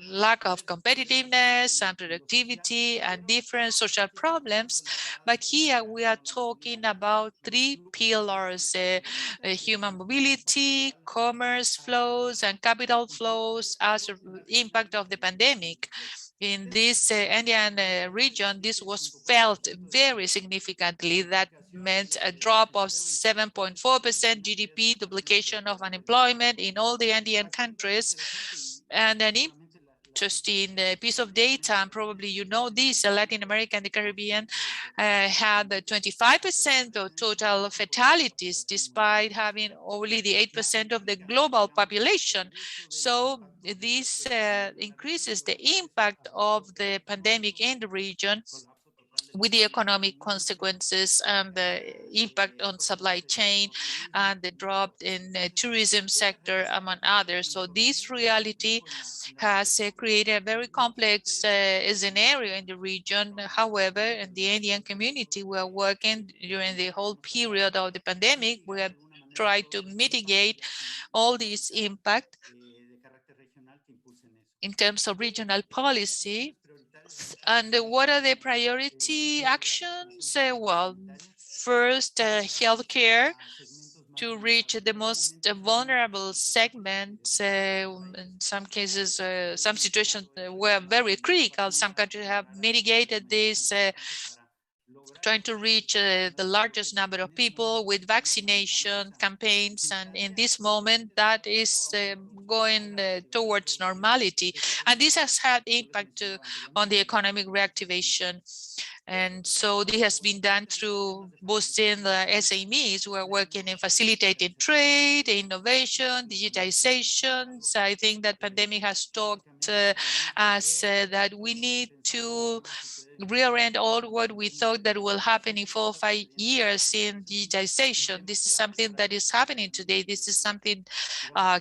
lack of competitiveness and productivity and different social problems. But here we are talking about three pillars: human mobility, commerce flows, and capital flows as an impact of the pandemic. In this Andean region, this was felt very significantly. That meant a drop of 7.4% GDP, duplication of unemployment in all the Andean countries, and an interesting piece of data, and probably you know this, Latin America and the Caribbean had 25% of total fatalities, despite having only the 8% of the global population. So this increases the impact of the pandemic in the region, with the economic consequences and the impact on supply chain and the drop in the tourism sector, among others. So this reality has created a very complex scenario in the region. However, in the Indian community, we are working during the whole period of the pandemic. We have tried to mitigate all this impact in terms of regional policy. And what are the priority actions? Well, first, healthcare to reach the most vulnerable segments. In some cases, some situations were very critical. Some countries have mitigated this, trying to reach the largest number of people with vaccination campaigns. And in this moment, that is going towards normality. And this has had impact on the economic reactivation. And so this has been done through boosting the SMEs who are working in facilitating trade, innovation, digitization. So I think that pandemic has taught us that we need to reorient all what we thought that will happen in 4 or 5 years in digitization. This is something that is happening today. This is something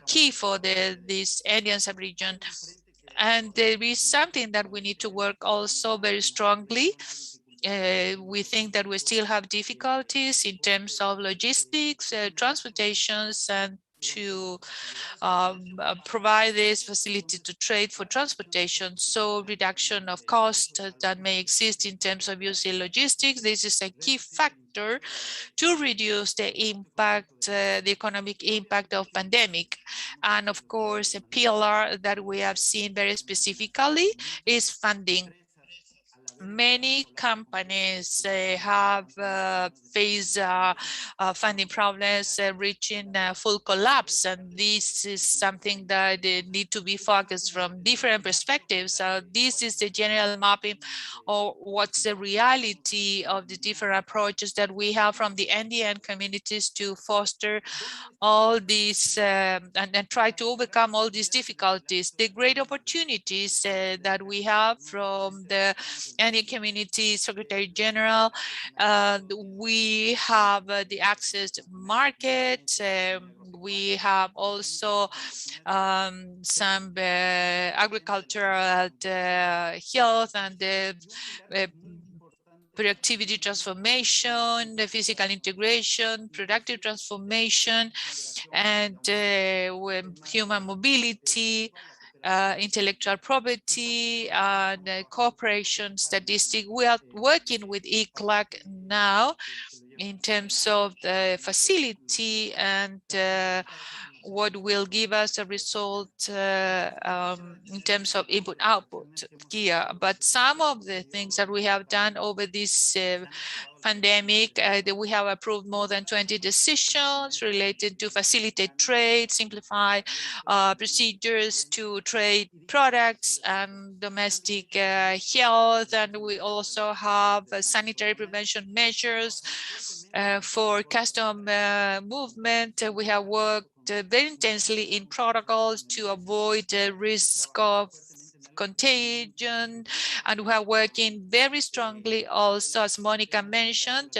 key for this Andean sub-region. And there is something that we need to work also very strongly. We think that we still have difficulties in terms of logistics, transportations, and to provide this facility to trade for transportation. So reduction of cost that may exist in terms of using logistics. This is a key factor to reduce the impact, the economic impact of pandemic. And of course, a pillar that we have seen very specifically is funding. Many companies have faced funding problems reaching full collapse, and this is something that need to be focused from different perspectives. This is the general mapping of what's the reality of the different approaches that we have from the Andean communities to foster all these and try to overcome all these difficulties. The great opportunities that we have from the Canadian Community Secretary General. We have the access to market. We have also some agricultural health and productivity transformation, the physical integration, productive transformation, and human mobility, intellectual property, and cooperation statistic. We are working with ECLAC now in terms of the facility and what will give us a result in terms of input output here. But some of the things that we have done over this pandemic, we have approved more than 20 decisions related to facilitate trade, simplify procedures to trade products and domestic health. And we also have sanitary prevention measures for custom movement. We have worked very intensely in protocols to avoid the risk of contagion, and we are working very strongly also, as Monica mentioned,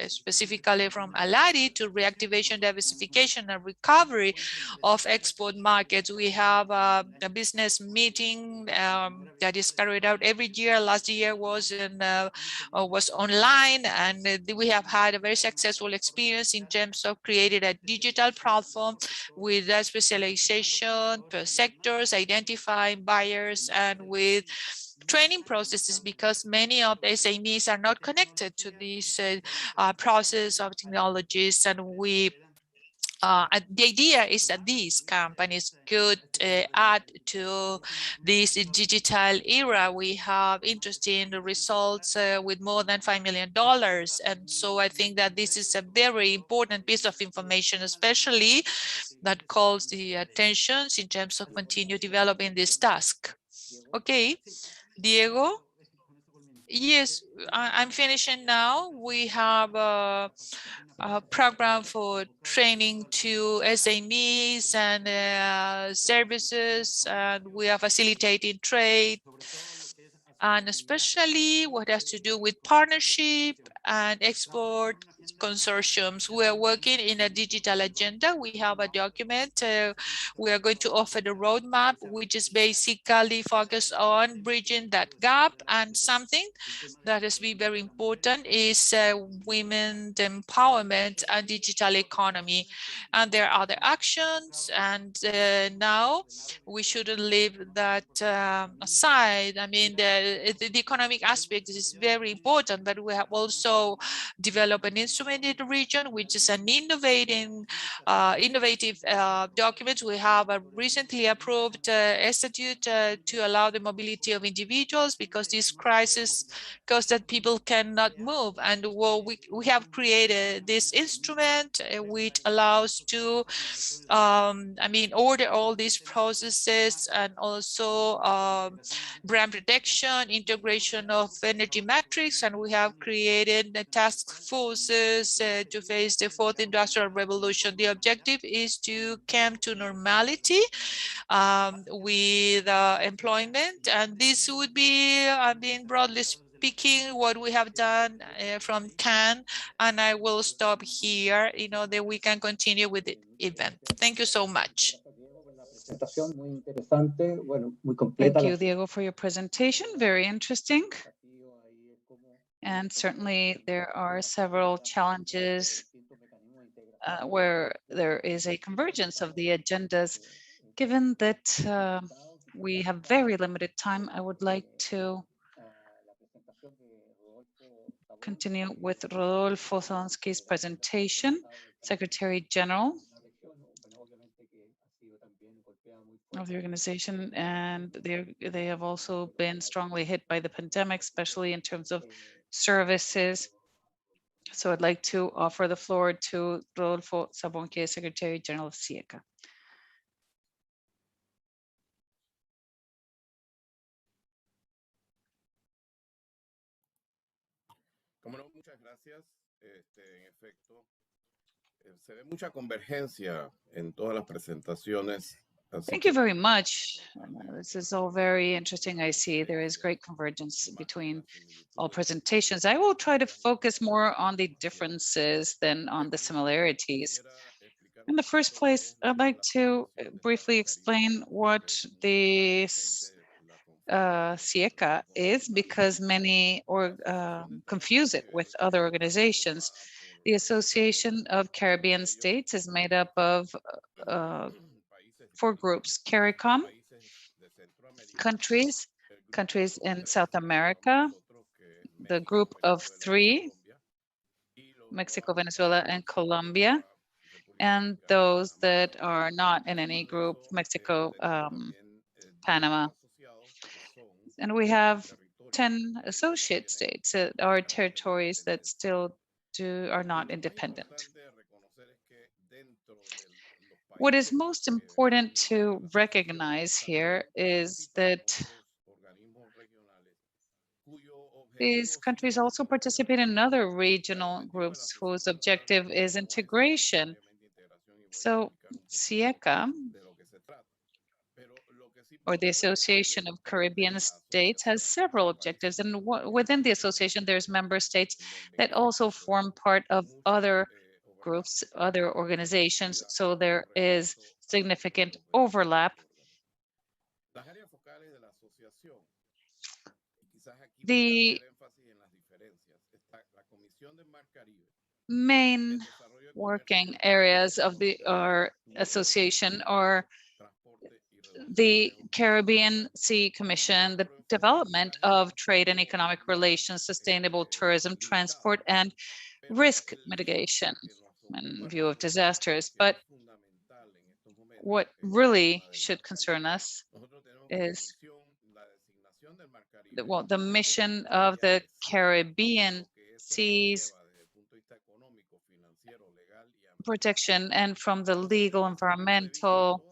specifically from Alari, to reactivation, diversification, and recovery of export markets. We have a business meeting that is carried out every year. Last year was online, and we have had a very successful experience in terms of creating a digital platform with a specialization per sectors, identifying buyers, and with training processes, because many of the SMEs are not connected to this process of technologies. And the idea is that these companies could add to this digital era. We have interesting results with more than $5 million. And so I think that this is a very important piece of information, especially that calls the attention in terms of continue developing this task. Okay, Diego? Yes, I'm finishing now. We have a program for training to SMEs and services, and we are facilitating trade, and especially what has to do with partnership and export consortiums. We are working in a digital agenda. We have a document. We are going to offer the roadmap, which is basically focused on bridging that gap. And something that has been very important is women's empowerment and digital economy. And there are other actions. And now we shouldn't leave that aside. I mean, the economic aspect is very important, but we have also developed an instrument in the region, which is an innovative document. We have a recently approved statute to allow the mobility of individuals, because this crisis caused that people cannot move. And we have created this instrument which allows to order all these processes, and also brand protection, integration of energy matrix, and we have created the task forces to face the fourth industrial revolution. The objective is to come to normality with employment, and this would be, broadly speaking, what we have done from Cannes, and I will stop here, that we can continue with the event. Thank you so much. Thank you, Diego, for your presentation. Very interesting. And certainly there are several challenges where there is a convergence of the agendas. Given that we have very limited time, I would like to continue with Rodolfo Solonsky's presentation, Secretary General of the organization, and they have also been strongly hit by the pandemic, especially in terms of services. So I'd like to offer the floor to Rodolfo Sabonque, Secretary General of CIECA. Como no, muchas gracias. En efecto, se ve mucha convergencia en todas las presentaciones Thank you very much. This is all very interesting. I see there is great convergence between all presentations. I will try to focus more on the differences than on the similarities. In the first place, I'd like to briefly explain what the CIECA is, because many confuse it with other organizations. The Association of Caribbean States is made up of 4 groups: CARICOM, countries in South America, the group of 3, Mexico, Venezuela, and Colombia, and those that are not in any group, Mexico, Panama. And we have 10 associate states that are territories that still are not independent. What is most important to recognize here is that these countries also participate in other regional groups whose objective is integration. So CIECA, or the Association of Caribbean States, has several objectives. And within the association, there's member states that also form part of other groups, other organizations. So there is significant overlap. The main working areas of our association are the Caribbean Sea Commission, the development of trade and economic relations, sustainable tourism, transport, and risk mitigation in view of disasters. But what really should concern us is the mission of the Caribbean Seas protection, and from the legal, environmental,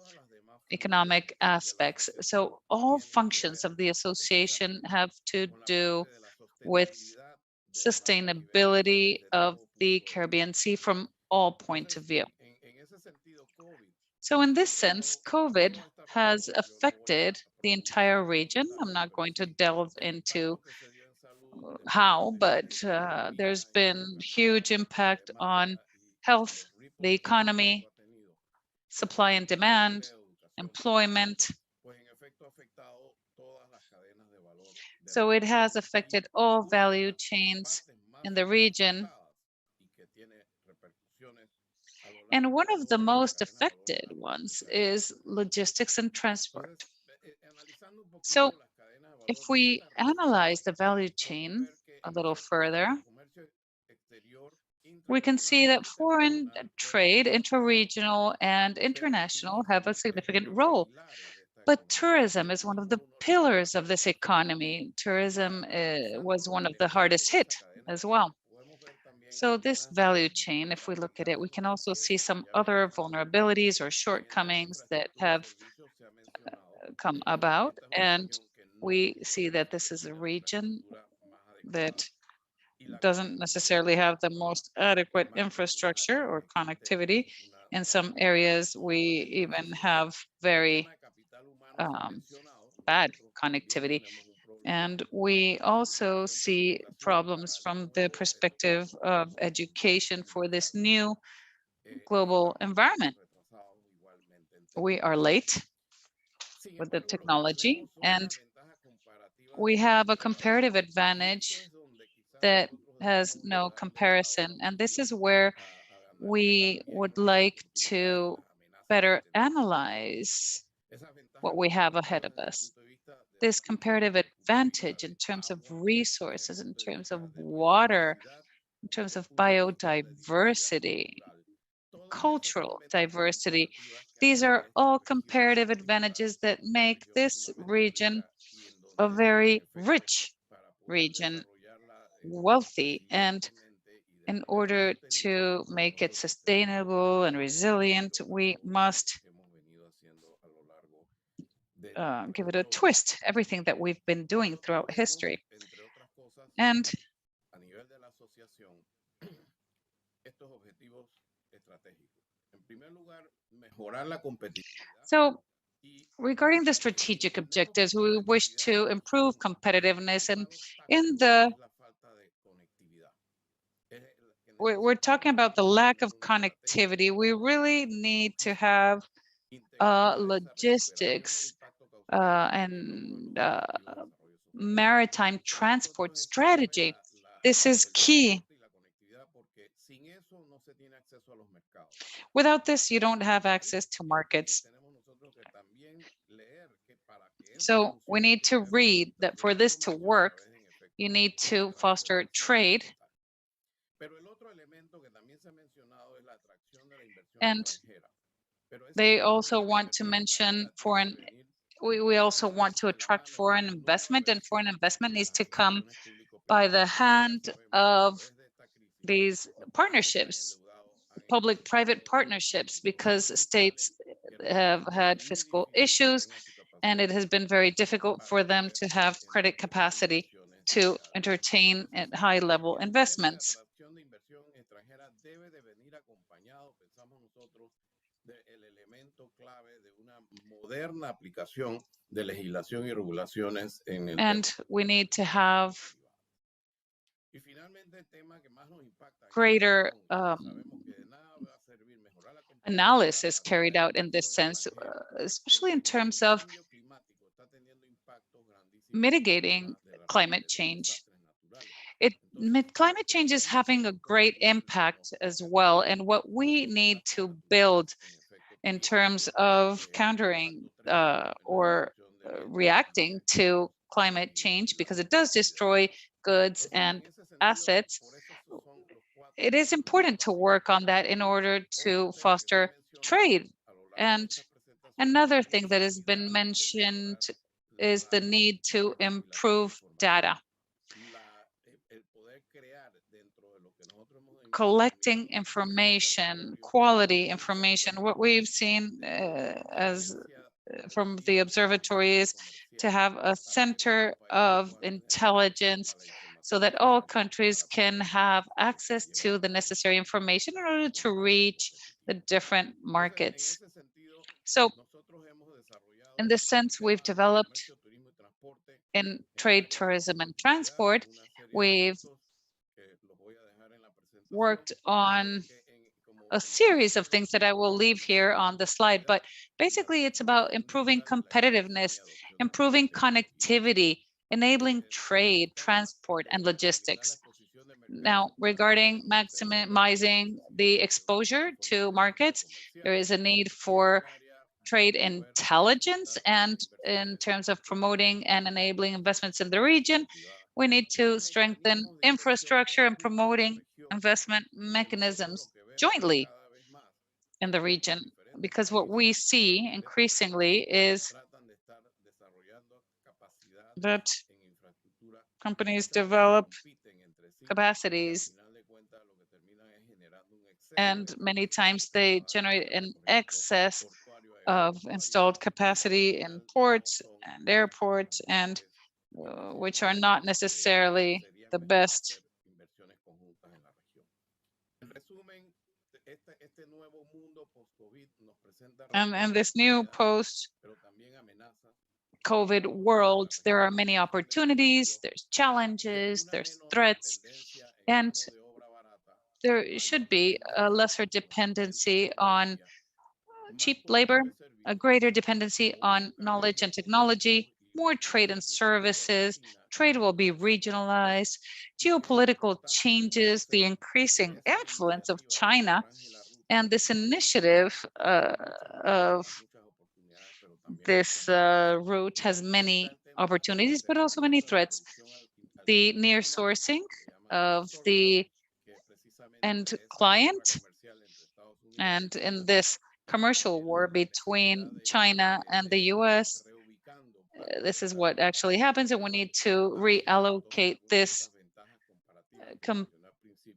economic aspects. So all functions of the association have to do with sustainability of the Caribbean Sea from all points of view. So in this sense, COVID has affected the entire region. I'm not going to delve into how, but there's been huge impact on health, the economy, supply and demand, employment. So it has affected all value chains in the region. And one of the most affected ones is logistics and transport. So if we analyze the value chain a little further, we can see that foreign trade, interregional and international, have a significant role. But tourism is one of the pillars of this economy. Tourism was one of the hardest hit as well. So this value chain, if we look at it, we can also see some other vulnerabilities or shortcomings that have come about. And we see that this is a region that doesn't necessarily have the most adequate infrastructure or connectivity. In some areas, we even have very bad connectivity. And we also see problems from the perspective of education for this new global environment. We are late with the technology, and we have a comparative advantage that has no comparison. And this is where we would like to better analyze what we have ahead of us. This comparative advantage in terms of resources, in terms of water, in terms of biodiversity, cultural diversity. These are all comparative advantages that make this region a very rich region, wealthy, and in order to make it sustainable and resilient, we must give it a twist, everything that we've been doing throughout history. And so Regarding the strategic objectives, we wish to improve competitiveness, and in the we're talking about the lack of connectivity. We really need to have logistics and maritime transport strategy. This is key. Without this, you don't have access to markets. So we need to read that for this to work, you need to foster trade. And they also want to mention foreign, we also want to attract foreign investment, and foreign investment needs to come by the hand of these partnerships, public-private partnerships, because states have had fiscal issues and it has been very difficult for them to have credit capacity to entertain at high-level investments. And we need to have greater analysis carried out in this sense, especially in terms of mitigating climate change. Climate change is having a great impact as well, and what we need to build in terms of countering or reacting to climate change, because it does destroy goods and assets. It is important to work on that in order to foster trade. And another thing that has been mentioned is the need to improve data. Collecting information, quality information. What we've seen as from the observatory is to have a center of intelligence so that all countries can have access to the necessary information in order to reach the different markets. So in this sense, we've developed in trade, tourism, and transport, we've worked on a series of things that I will leave here on the slide, but basically it's about improving competitiveness, improving connectivity, enabling trade, transport, and logistics. Now, regarding maximizing the exposure to markets, there is a need for trade intelligence, and in terms of promoting and enabling investments in the region, we need to strengthen infrastructure and promoting investment mechanisms jointly in the region, because what we see increasingly is that companies develop capacities and many times they generate an excess of installed capacity in ports and airports, and which are not necessarily the best. And this new post-COVID world, there are many opportunities, there's challenges, there's threats, and there should be a lesser dependency on cheap labor, a greater dependency on knowledge and technology, more trade and services. Trade will be regionalized. Geopolitical changes, the increasing influence of China, and this initiative of this route has many opportunities, but also many threats. The near sourcing of the end client, and in this commercial war between China and the US, this is what actually happens, and we need to reallocate this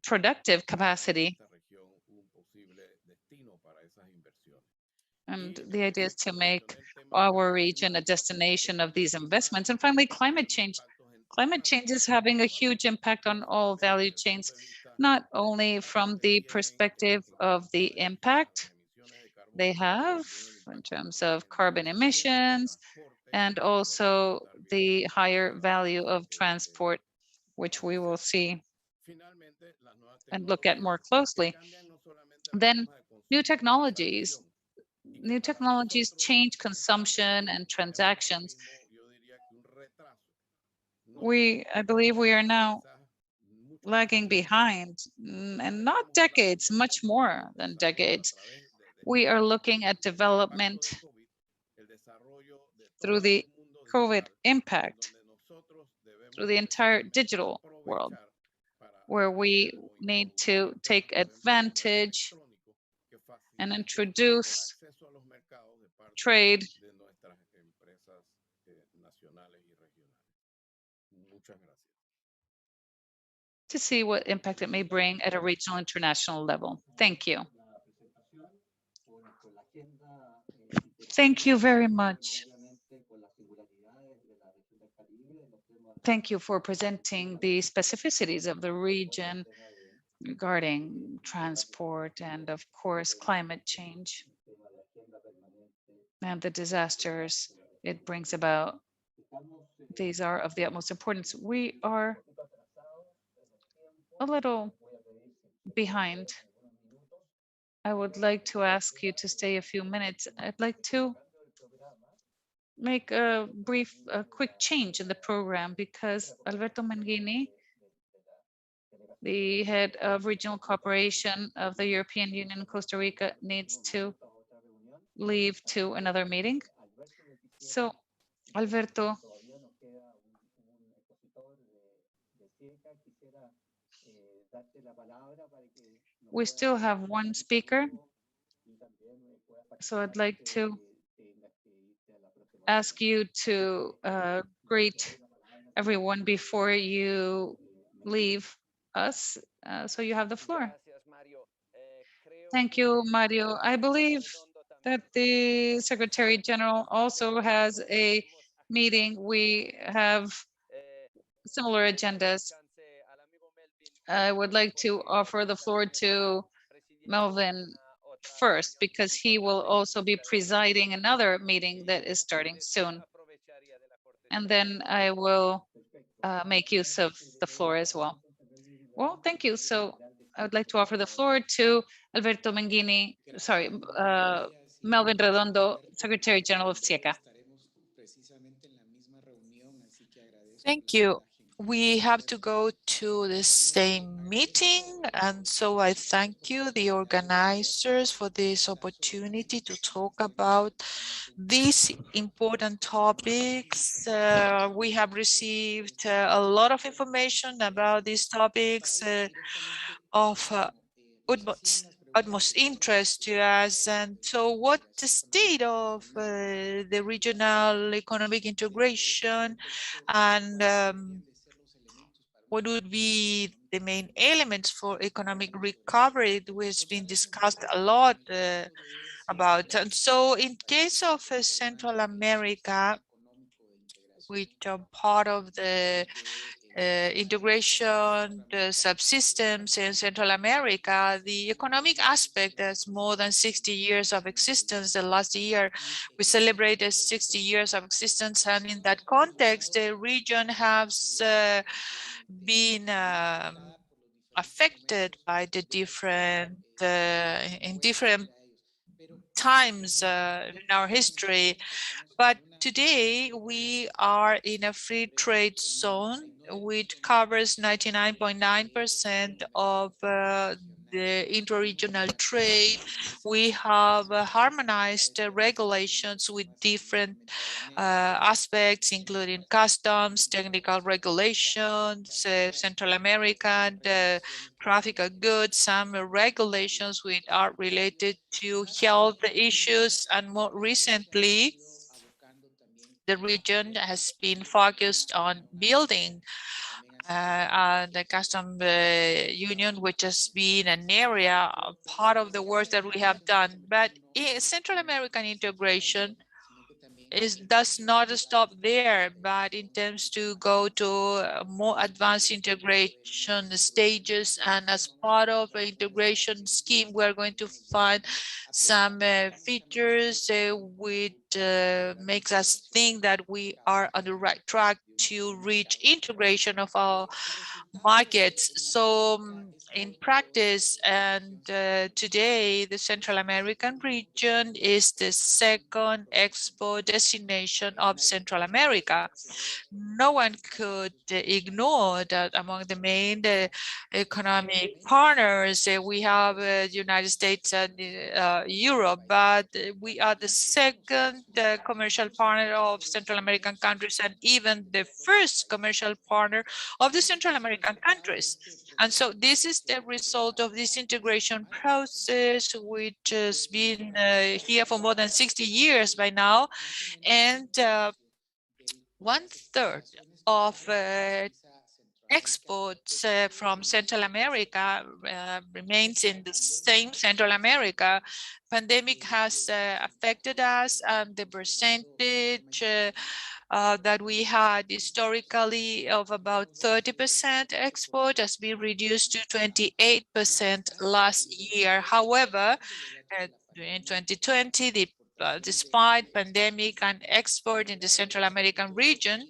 productive capacity. And the idea is to make our region a destination of these investments. And finally, climate change. Climate change is having a huge impact on all value chains, not only from the perspective of the impact they have in terms of carbon emissions and also the higher value of transport, which we will see and look at more closely. Then new technologies. New technologies change consumption and transactions. I believe we are now lagging behind, and not decades, much more than decades. We are looking at development through the COVID impact, through the entire digital world, where we need to take advantage and introduce trade to see what impact it may bring at a regional international level. Thank you. Thank you very much. Thank you for presenting the specificities of the region regarding transport and, of course, climate change and the disasters it brings about. These are of the utmost importance. We are a little behind. I would like to ask you to stay a few minutes. I'd like to make a quick change in the program because Alberto Mangini, the head of regional cooperation of the European Union in Costa Rica, needs to leave to another meeting. So, Alberto, we still have one speaker. So I'd like to ask you to greet everyone before you leave us. So you have the floor. Thank you, Mario. I believe that the Secretary General also has a meeting. We have similar agendas. I would like to offer the floor to Melvin first, because he will also be presiding another meeting that is starting soon. And then I will make use of the floor as well. Well, thank you. So I would like to offer the floor to Alberto Mangini, sorry, Melvin Redondo, Secretary General of SIECA. Thank you. We have to go to the same meeting, and so I thank you, the organizers, for this opportunity to talk about these important topics. We have received a lot of information about these topics of utmost interest to us. And so what the state of the regional economic integration, and what would be the main elements for economic recovery, which has been discussed a lot about. And so in case of Central America, which are part of the integration, the subsystems in Central America, the economic aspect has more than 60 years of existence. The last year, we celebrated 60 years of existence, and in that context, the region has been affected by the different, in different times in our history. But today we are in a free trade zone which covers 99.9% of the interregional trade. We have harmonized regulations with different aspects, including customs, technical regulations, Central American traffic of goods, some regulations which are related to health issues, and more recently, the region has been focused on building the custom union, which has been an area, part of the work that we have done. But in Central American integration does not stop there, but intends to go to more advanced integration stages. And as part of the integration scheme, we're going to find some features which makes us think that we are on the right track to reach integration of our markets. So in practice, and today, the Central American region is the second export destination of Central America. No one could ignore that among the main economic partners, we have the United States and Europe, but we are the second commercial partner of Central American countries, and even the first commercial partner of the Central American countries. And so this is the result of this integration process, which has been here for more than 60 years by now. And 1/3 of exports from Central America remains in the same Central America. Pandemic has affected us, and the percentage that we had historically of about 30% export has been reduced to 28% last year. However, in 2020, despite pandemic and export in the Central American region,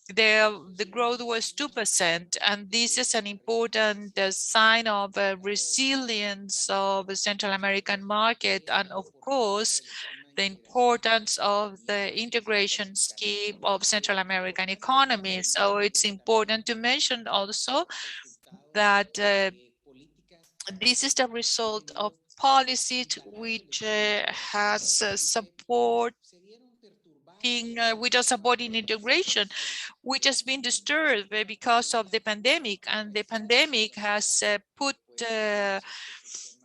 the growth was 2%, and this is an important sign of resilience of the Central American market, and of course, the importance of the integration scheme of Central American economy. So it's important to mention also that this is the result of policies which has which are supporting integration, which has been disturbed because of the pandemic, and the pandemic has put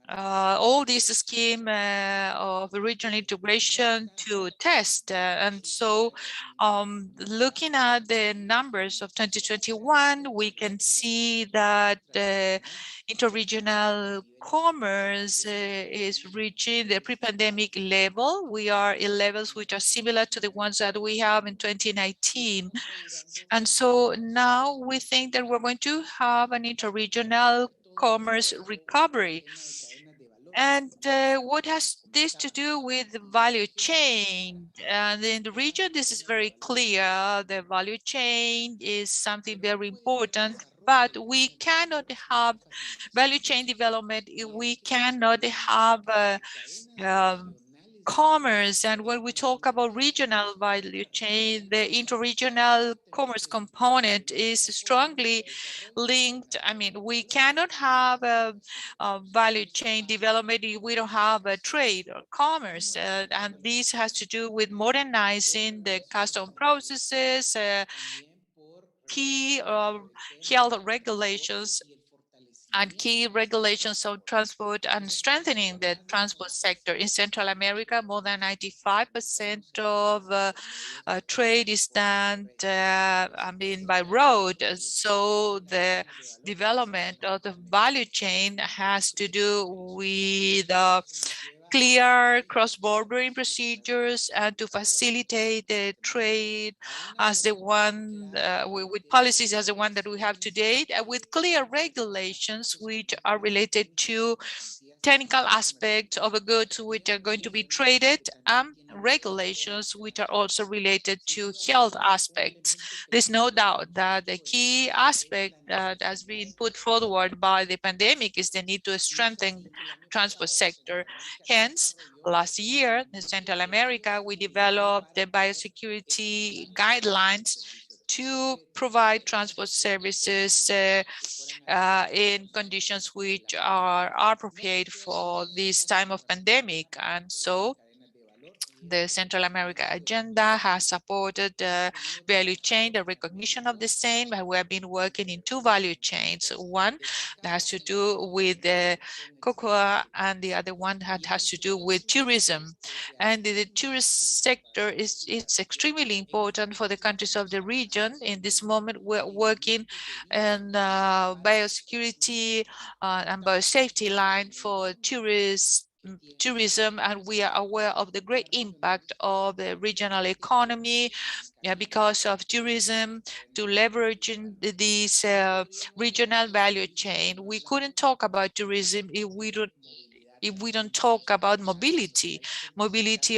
all this scheme of regional integration to test. And so looking at the numbers of 2021, we can see that interregional commerce is reaching the pre-pandemic level. We are in levels which are similar to the ones that we have in 2019. And so now we think that we're going to have an interregional commerce recovery. And what has this to do with the value chain? And in the region, this is very clear. The value chain is something very important, but we cannot have value chain development if we cannot have commerce. And when we talk about regional value chain, the interregional commerce component is strongly linked. I mean, we cannot have a value chain development if we don't have a trade or commerce. And this has to do with modernizing the custom processes, key health regulations, and key regulations on transport, and strengthening the transport sector. In Central America, more than 95% of trade is done, by road. So the development of the value chain has to do with clear cross-border procedures and to facilitate the trade as the one with policies as the one that we have today, with clear regulations which are related to technical aspects of the goods which are going to be traded, and regulations which are also related to health aspects. There's no doubt that the key aspect that has been put forward by the pandemic is the need to strengthen the transport sector. Hence, last year in Central America, we developed the biosecurity guidelines to provide transport services in conditions which are appropriate for this time of pandemic. And so the Central America agenda has supported the value chain, the recognition of the same, but we have been working in two value chains. One that has to do with the cocoa, and the other one that has to do with tourism. And the tourist sector is extremely important for the countries of the region. In this moment, we're working in biosecurity and biosafety line for tourists tourism, and we are aware of the great impact of the regional economy because of tourism, to leveraging this regional value chain. We couldn't talk about tourism if we don't talk about mobility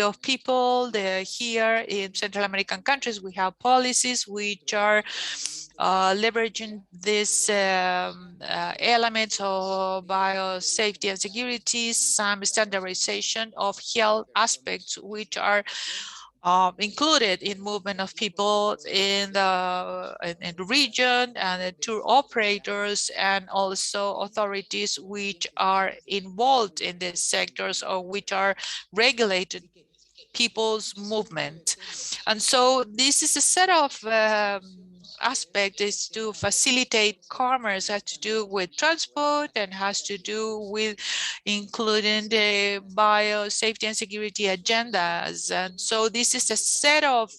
of people. They're here in Central American countries. We have policies which are leveraging these elements of biosafety and security, some standardization of health aspects which are included in movement of people in the region, and the tour operators, and also authorities which are involved in these sectors or which are regulated people's movement. And so this is a set of aspect is to facilitate commerce, has to do with transport and has to do with including the biosafety and security agendas. And so this is a set of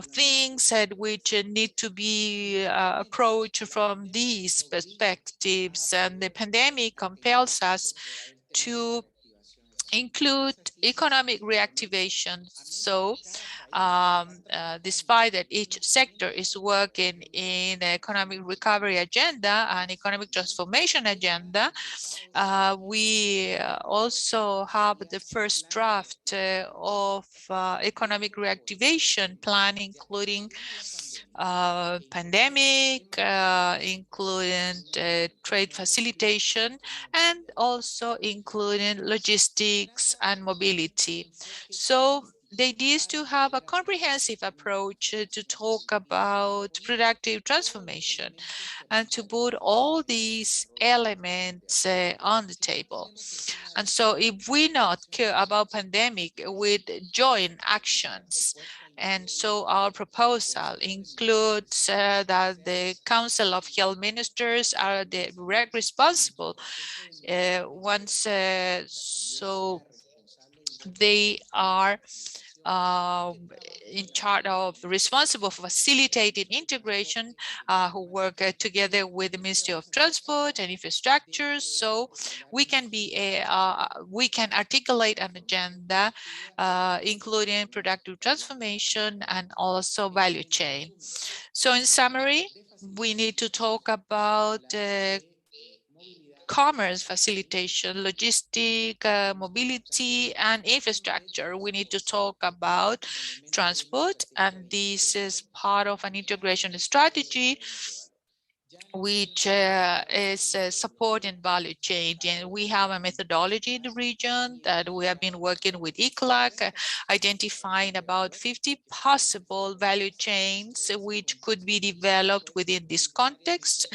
things which need to be approached from these perspectives. And the pandemic compels us to include economic reactivation. So despite that each sector is working in the economic recovery agenda and economic transformation agenda, we also have the first draft of economic reactivation plan, including pandemic, including trade facilitation, and also including logistics and mobility. So the idea is to have a comprehensive approach to talk about productive transformation and to put all these elements on the table. And so if we not care about pandemic with joint actions, and so our proposal includes that the Council of Health Ministers are the direct responsible once so they are in charge of responsible for facilitating integration, who work together with the Ministry of Transport and Infrastructure, so we can we can articulate an agenda including productive transformation and also value chain. So in summary, we need to talk about commerce facilitation, logistic, mobility, and infrastructure. We need to talk about transport, and this is part of an integration strategy which is supporting value chain. And we have a methodology in the region that we have been working with ICLAC, identifying about 50 possible value chains which could be developed within this context.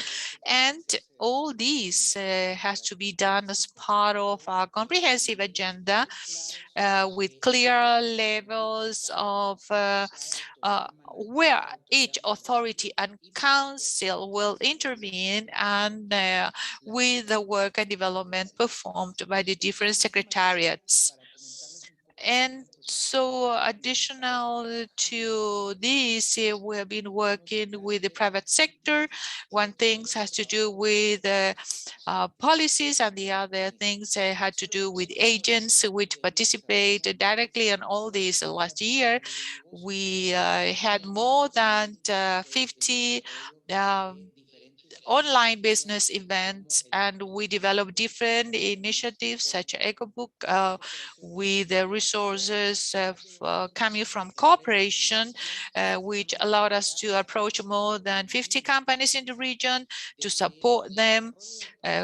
And all this has to be done as part of a comprehensive agenda with clear levels of where each authority and council will intervene, and with the work and development performed by the different secretariats. And so additional to this, we have been working with the private sector. One thing has to do with policies, and the other things had to do with agents which participated directly in all this. Last year, we had more than 50 online business events, and we developed different initiatives such as EcoBook with the resources coming from cooperation, which allowed us to approach more than 50 companies in the region to support them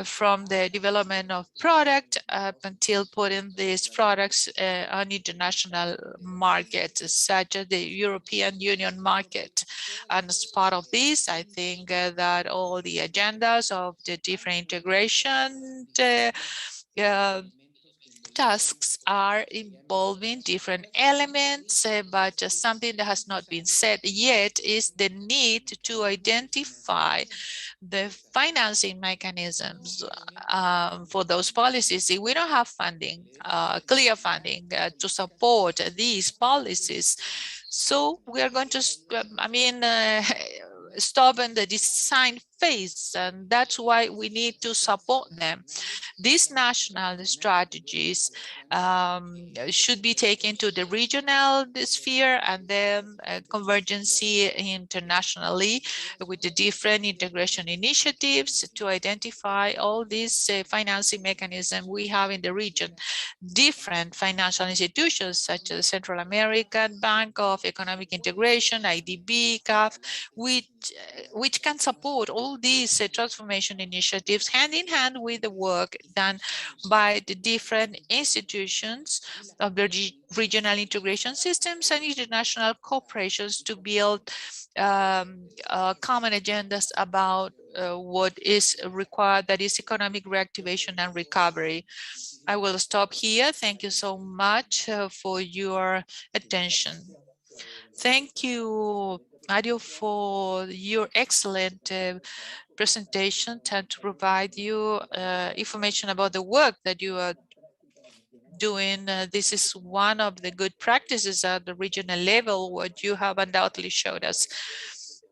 from the development of product up until putting these products on international markets, such as the European Union market. And as part of this, I think that all the agendas of the different integration tasks are involving different elements, but just something that has not been said yet is the need to identify the financing mechanisms for those policies. If we don't have funding, clear funding to support these policies, so we are going to, stop in the design face, and that's why we need to support them. These national strategies should be taken to the regional sphere and then convergence internationally with the different integration initiatives to identify all these financing mechanisms we have in the region. Different financial institutions such as Central American Bank of Economic Integration, IDB, CAF, which can support all these transformation initiatives hand in hand with the work done by the different institutions of the regional integration systems and international corporations to build common agendas about what is required, that is economic reactivation and recovery. I will stop here. Thank you so much for your attention. Thank you, Mario, for your excellent presentation and to provide you information about the work that you are doing. This is one of the good practices at the regional level, what you have undoubtedly showed us,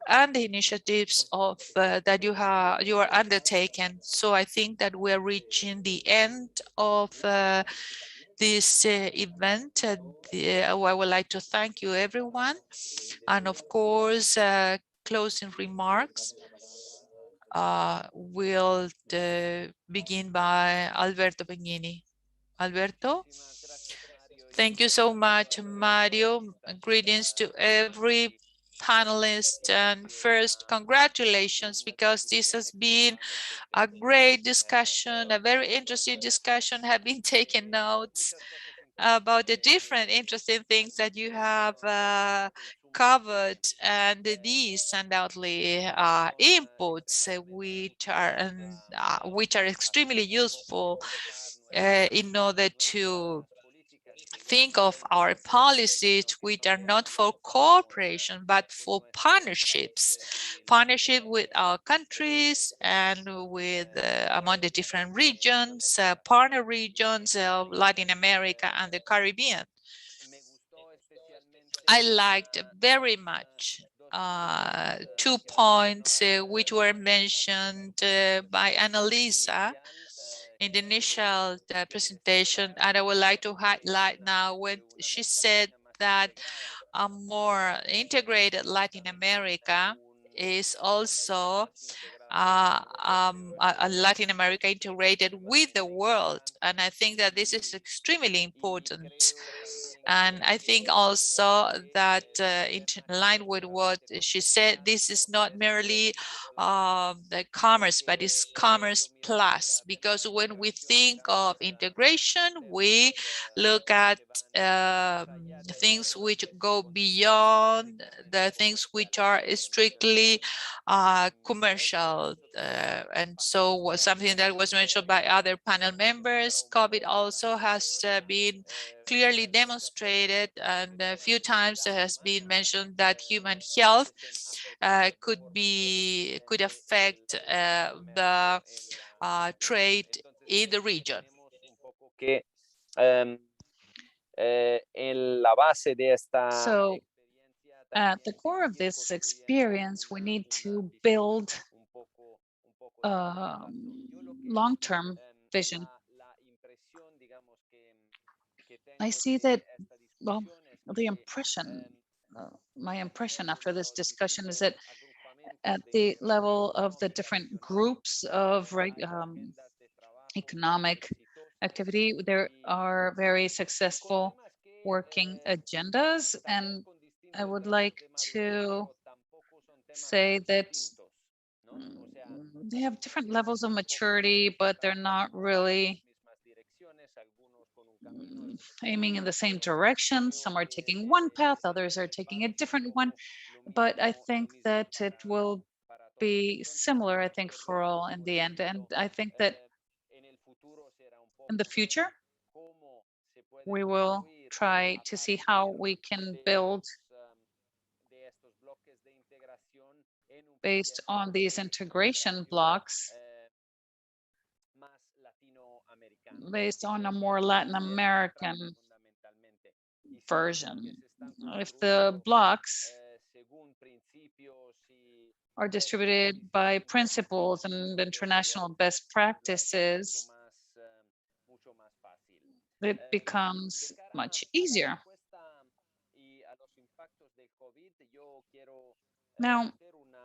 and the initiatives of that you are undertaken. So I think that we're reaching the end of this event. I would like to thank you, everyone, and of course, closing remarks will begin by Alberto Pegnini. Alberto? Thank you so much, Mario. Greetings to every panelist. And first, congratulations, because this has been a great discussion, a very interesting discussion. Have been taking notes about the different interesting things that you have covered, and these undoubtedly are inputs which are extremely useful in order to think of our policies which are not for cooperation but for partnership with our countries and with among the different regions, partner regions of Latin America and the Caribbean. I liked very much 2 points which were mentioned by Annalisa in the initial presentation, and I would like to highlight now when she said that a more integrated Latin America is also a Latin America integrated with the world, and I think that this is extremely important. And I think also that in line with what she said, this is not merely the commerce, but it's commerce plus, because when we think of integration, we look at things which go beyond the things which are strictly commercial. And so was something that was mentioned by other panel members. COVID also has been clearly demonstrated, and a few times it has been mentioned that human health could affect the trade in the region. So at the core of this experience, we need to build long-term vision. I see that, well, the impression, my impression after this discussion is that at the level of the different groups of economic activity, there are very successful working agendas. And I would like to say that they have different levels of maturity, but they're not really aiming in the same direction. Some are taking one path, others are taking a different one. But I think that it will be similar, I think, for all in the end. And I think that in the future, we will try to see how we can build based on these integration blocks based on a more Latin American version. If the blocks are distributed by principles and international best practices, it becomes much easier. Now,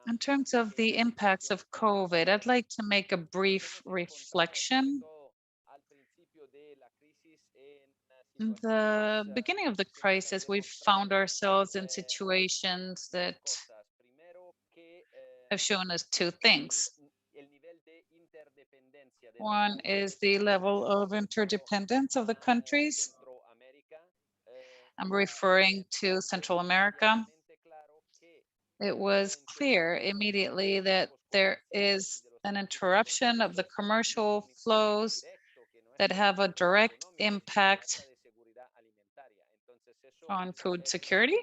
in terms of the impacts of COVID, I'd like to make a brief reflection. In the beginning of the crisis, we found ourselves in situations that have shown us two things. One is the level of interdependence of the countries. I'm referring to Central America. It was clear immediately that there is an interruption of the commercial flows that have a direct impact on food security.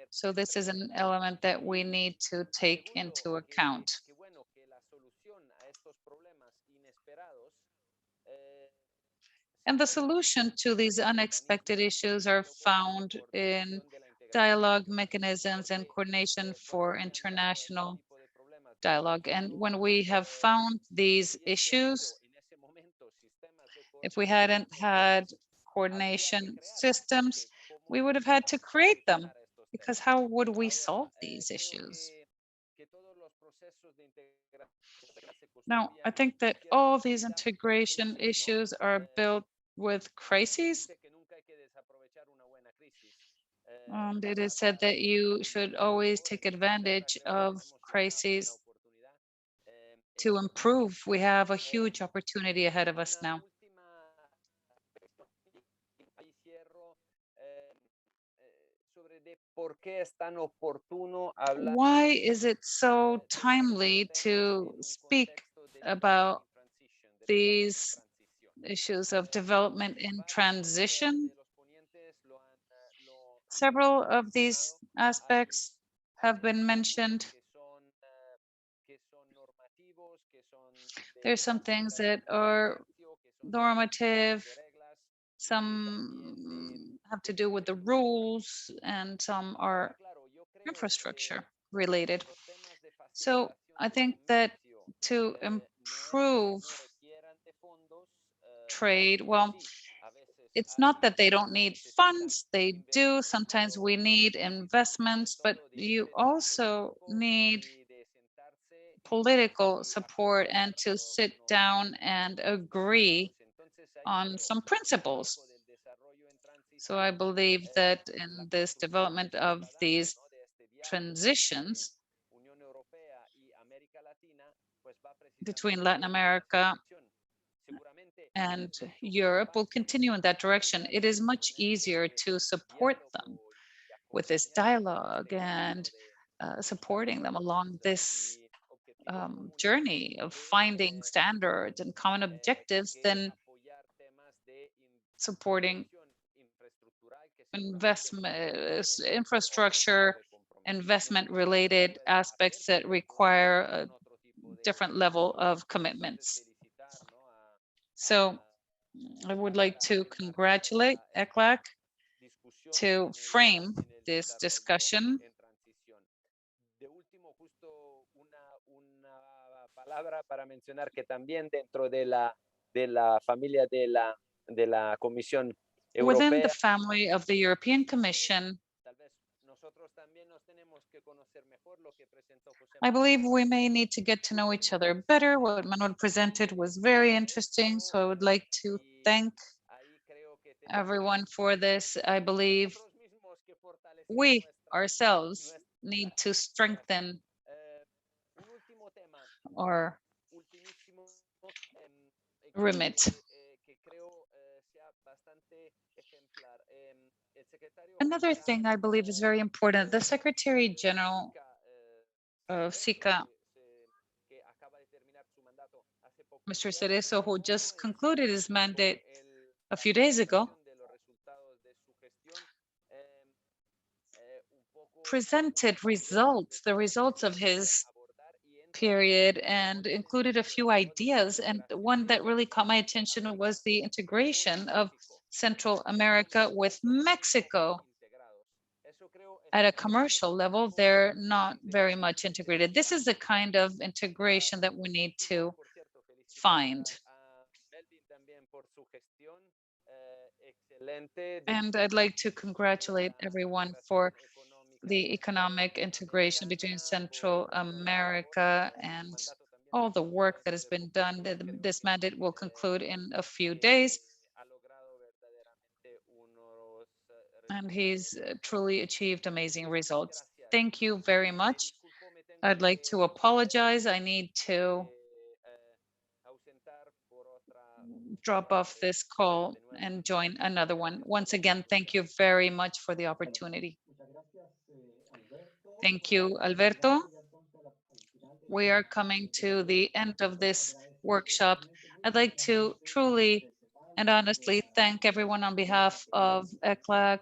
So this is an element that we need to take into account. And the solution to these unexpected issues are found in dialogue mechanisms and coordination for international dialogue. And when we have found these issues, if we hadn't had coordination systems, we would have had to create them, because how would we solve these issues? Now, I think that all these integration issues are built with crises. And it is said that you should always take advantage of crises to improve. We have a huge opportunity ahead of us now. Why is it so timely to speak about these issues of development in transition? Several of these aspects have been mentioned. There's some things that are normative, some have to do with the rules, and some are infrastructure related. So I think that to improve trade, well, it's not that they don't need funds, they do. Sometimes we need investments, but you also need political support and to sit down and agree on some principles. So I believe that in this development of these transitions between Latin America and Europe will continue in that direction. It is much easier to support them with this dialogue and supporting them along this journey of finding standards and common objectives than supporting infrastructure, investment related aspects that require a different level of commitments. So I would like to congratulate ECLAC to frame this discussion. Para mencionar que también dentro de la familia de la Comisión Europea, within the family of the European Commission, I believe we may need to get to know each other better. What Manuel presented was very interesting, so I would like to thank everyone for this. I believe we ourselves need to strengthen our remit. Another thing I believe is very important, the Secretary General of SICA, Mr. Cerezo, who just concluded his mandate a few days ago, presented results, the results of his period, and included a few ideas. And one that really caught my attention was the integration of Central America with Mexico. at a commercial level, they're not very much integrated. This is the kind of integration that we need to find. And I'd like to congratulate everyone for the economic integration between Central America and all the work that has been done. This mandate will conclude in a few days. And he's truly achieved amazing results. Thank you very much. I'd like to apologize. I need to drop off this call and join another one. Once again, thank you very much for the opportunity. Thank you, Alberto. We are coming to the end of this workshop. I'd like to truly and honestly thank everyone on behalf of ECLAC,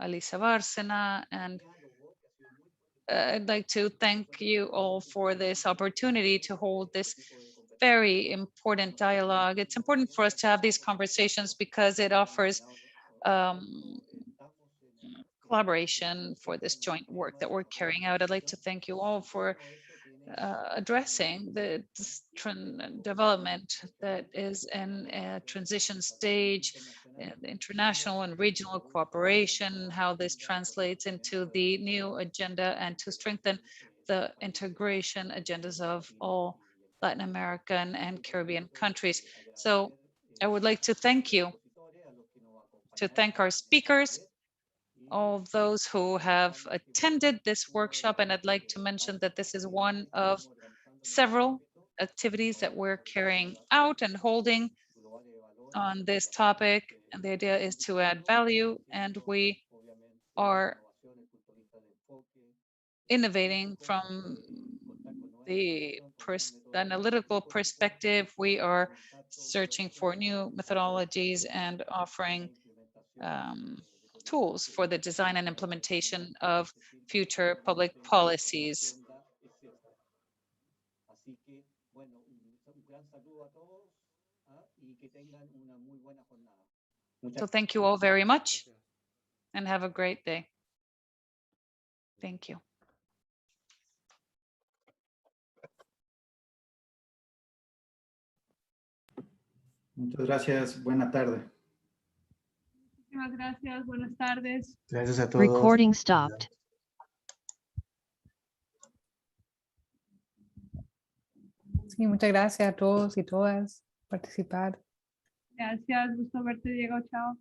Alisa Bárcena, and I'd like to thank you all for this opportunity to hold this very important dialogue. It's important for us to have these conversations because it offers collaboration for this joint work that we're carrying out. I'd like to thank you all for addressing the development that is in a transition stage, the international and regional cooperation, how this translates into the new agenda, and to strengthen the integration agendas of all Latin American and Caribbean countries. So I would like to thank you, to thank our speakers, all those who have attended this workshop. And I'd like to mention that this is one of several activities that we're carrying out and holding on this topic. And the idea is to add value, and we are innovating from the analytical perspective. We are searching for new methodologies and offering tools for the design and implementation of future public policies. So thank you all very much and have a great day. Thank you. Muchas gracias. Buena tarde. Muchas gracias. Buenas tardes. Gracias a todos. Recording stopped. Sí, muchas gracias a todos y todas por participar. Gracias. Gusto verte, Diego. Chao.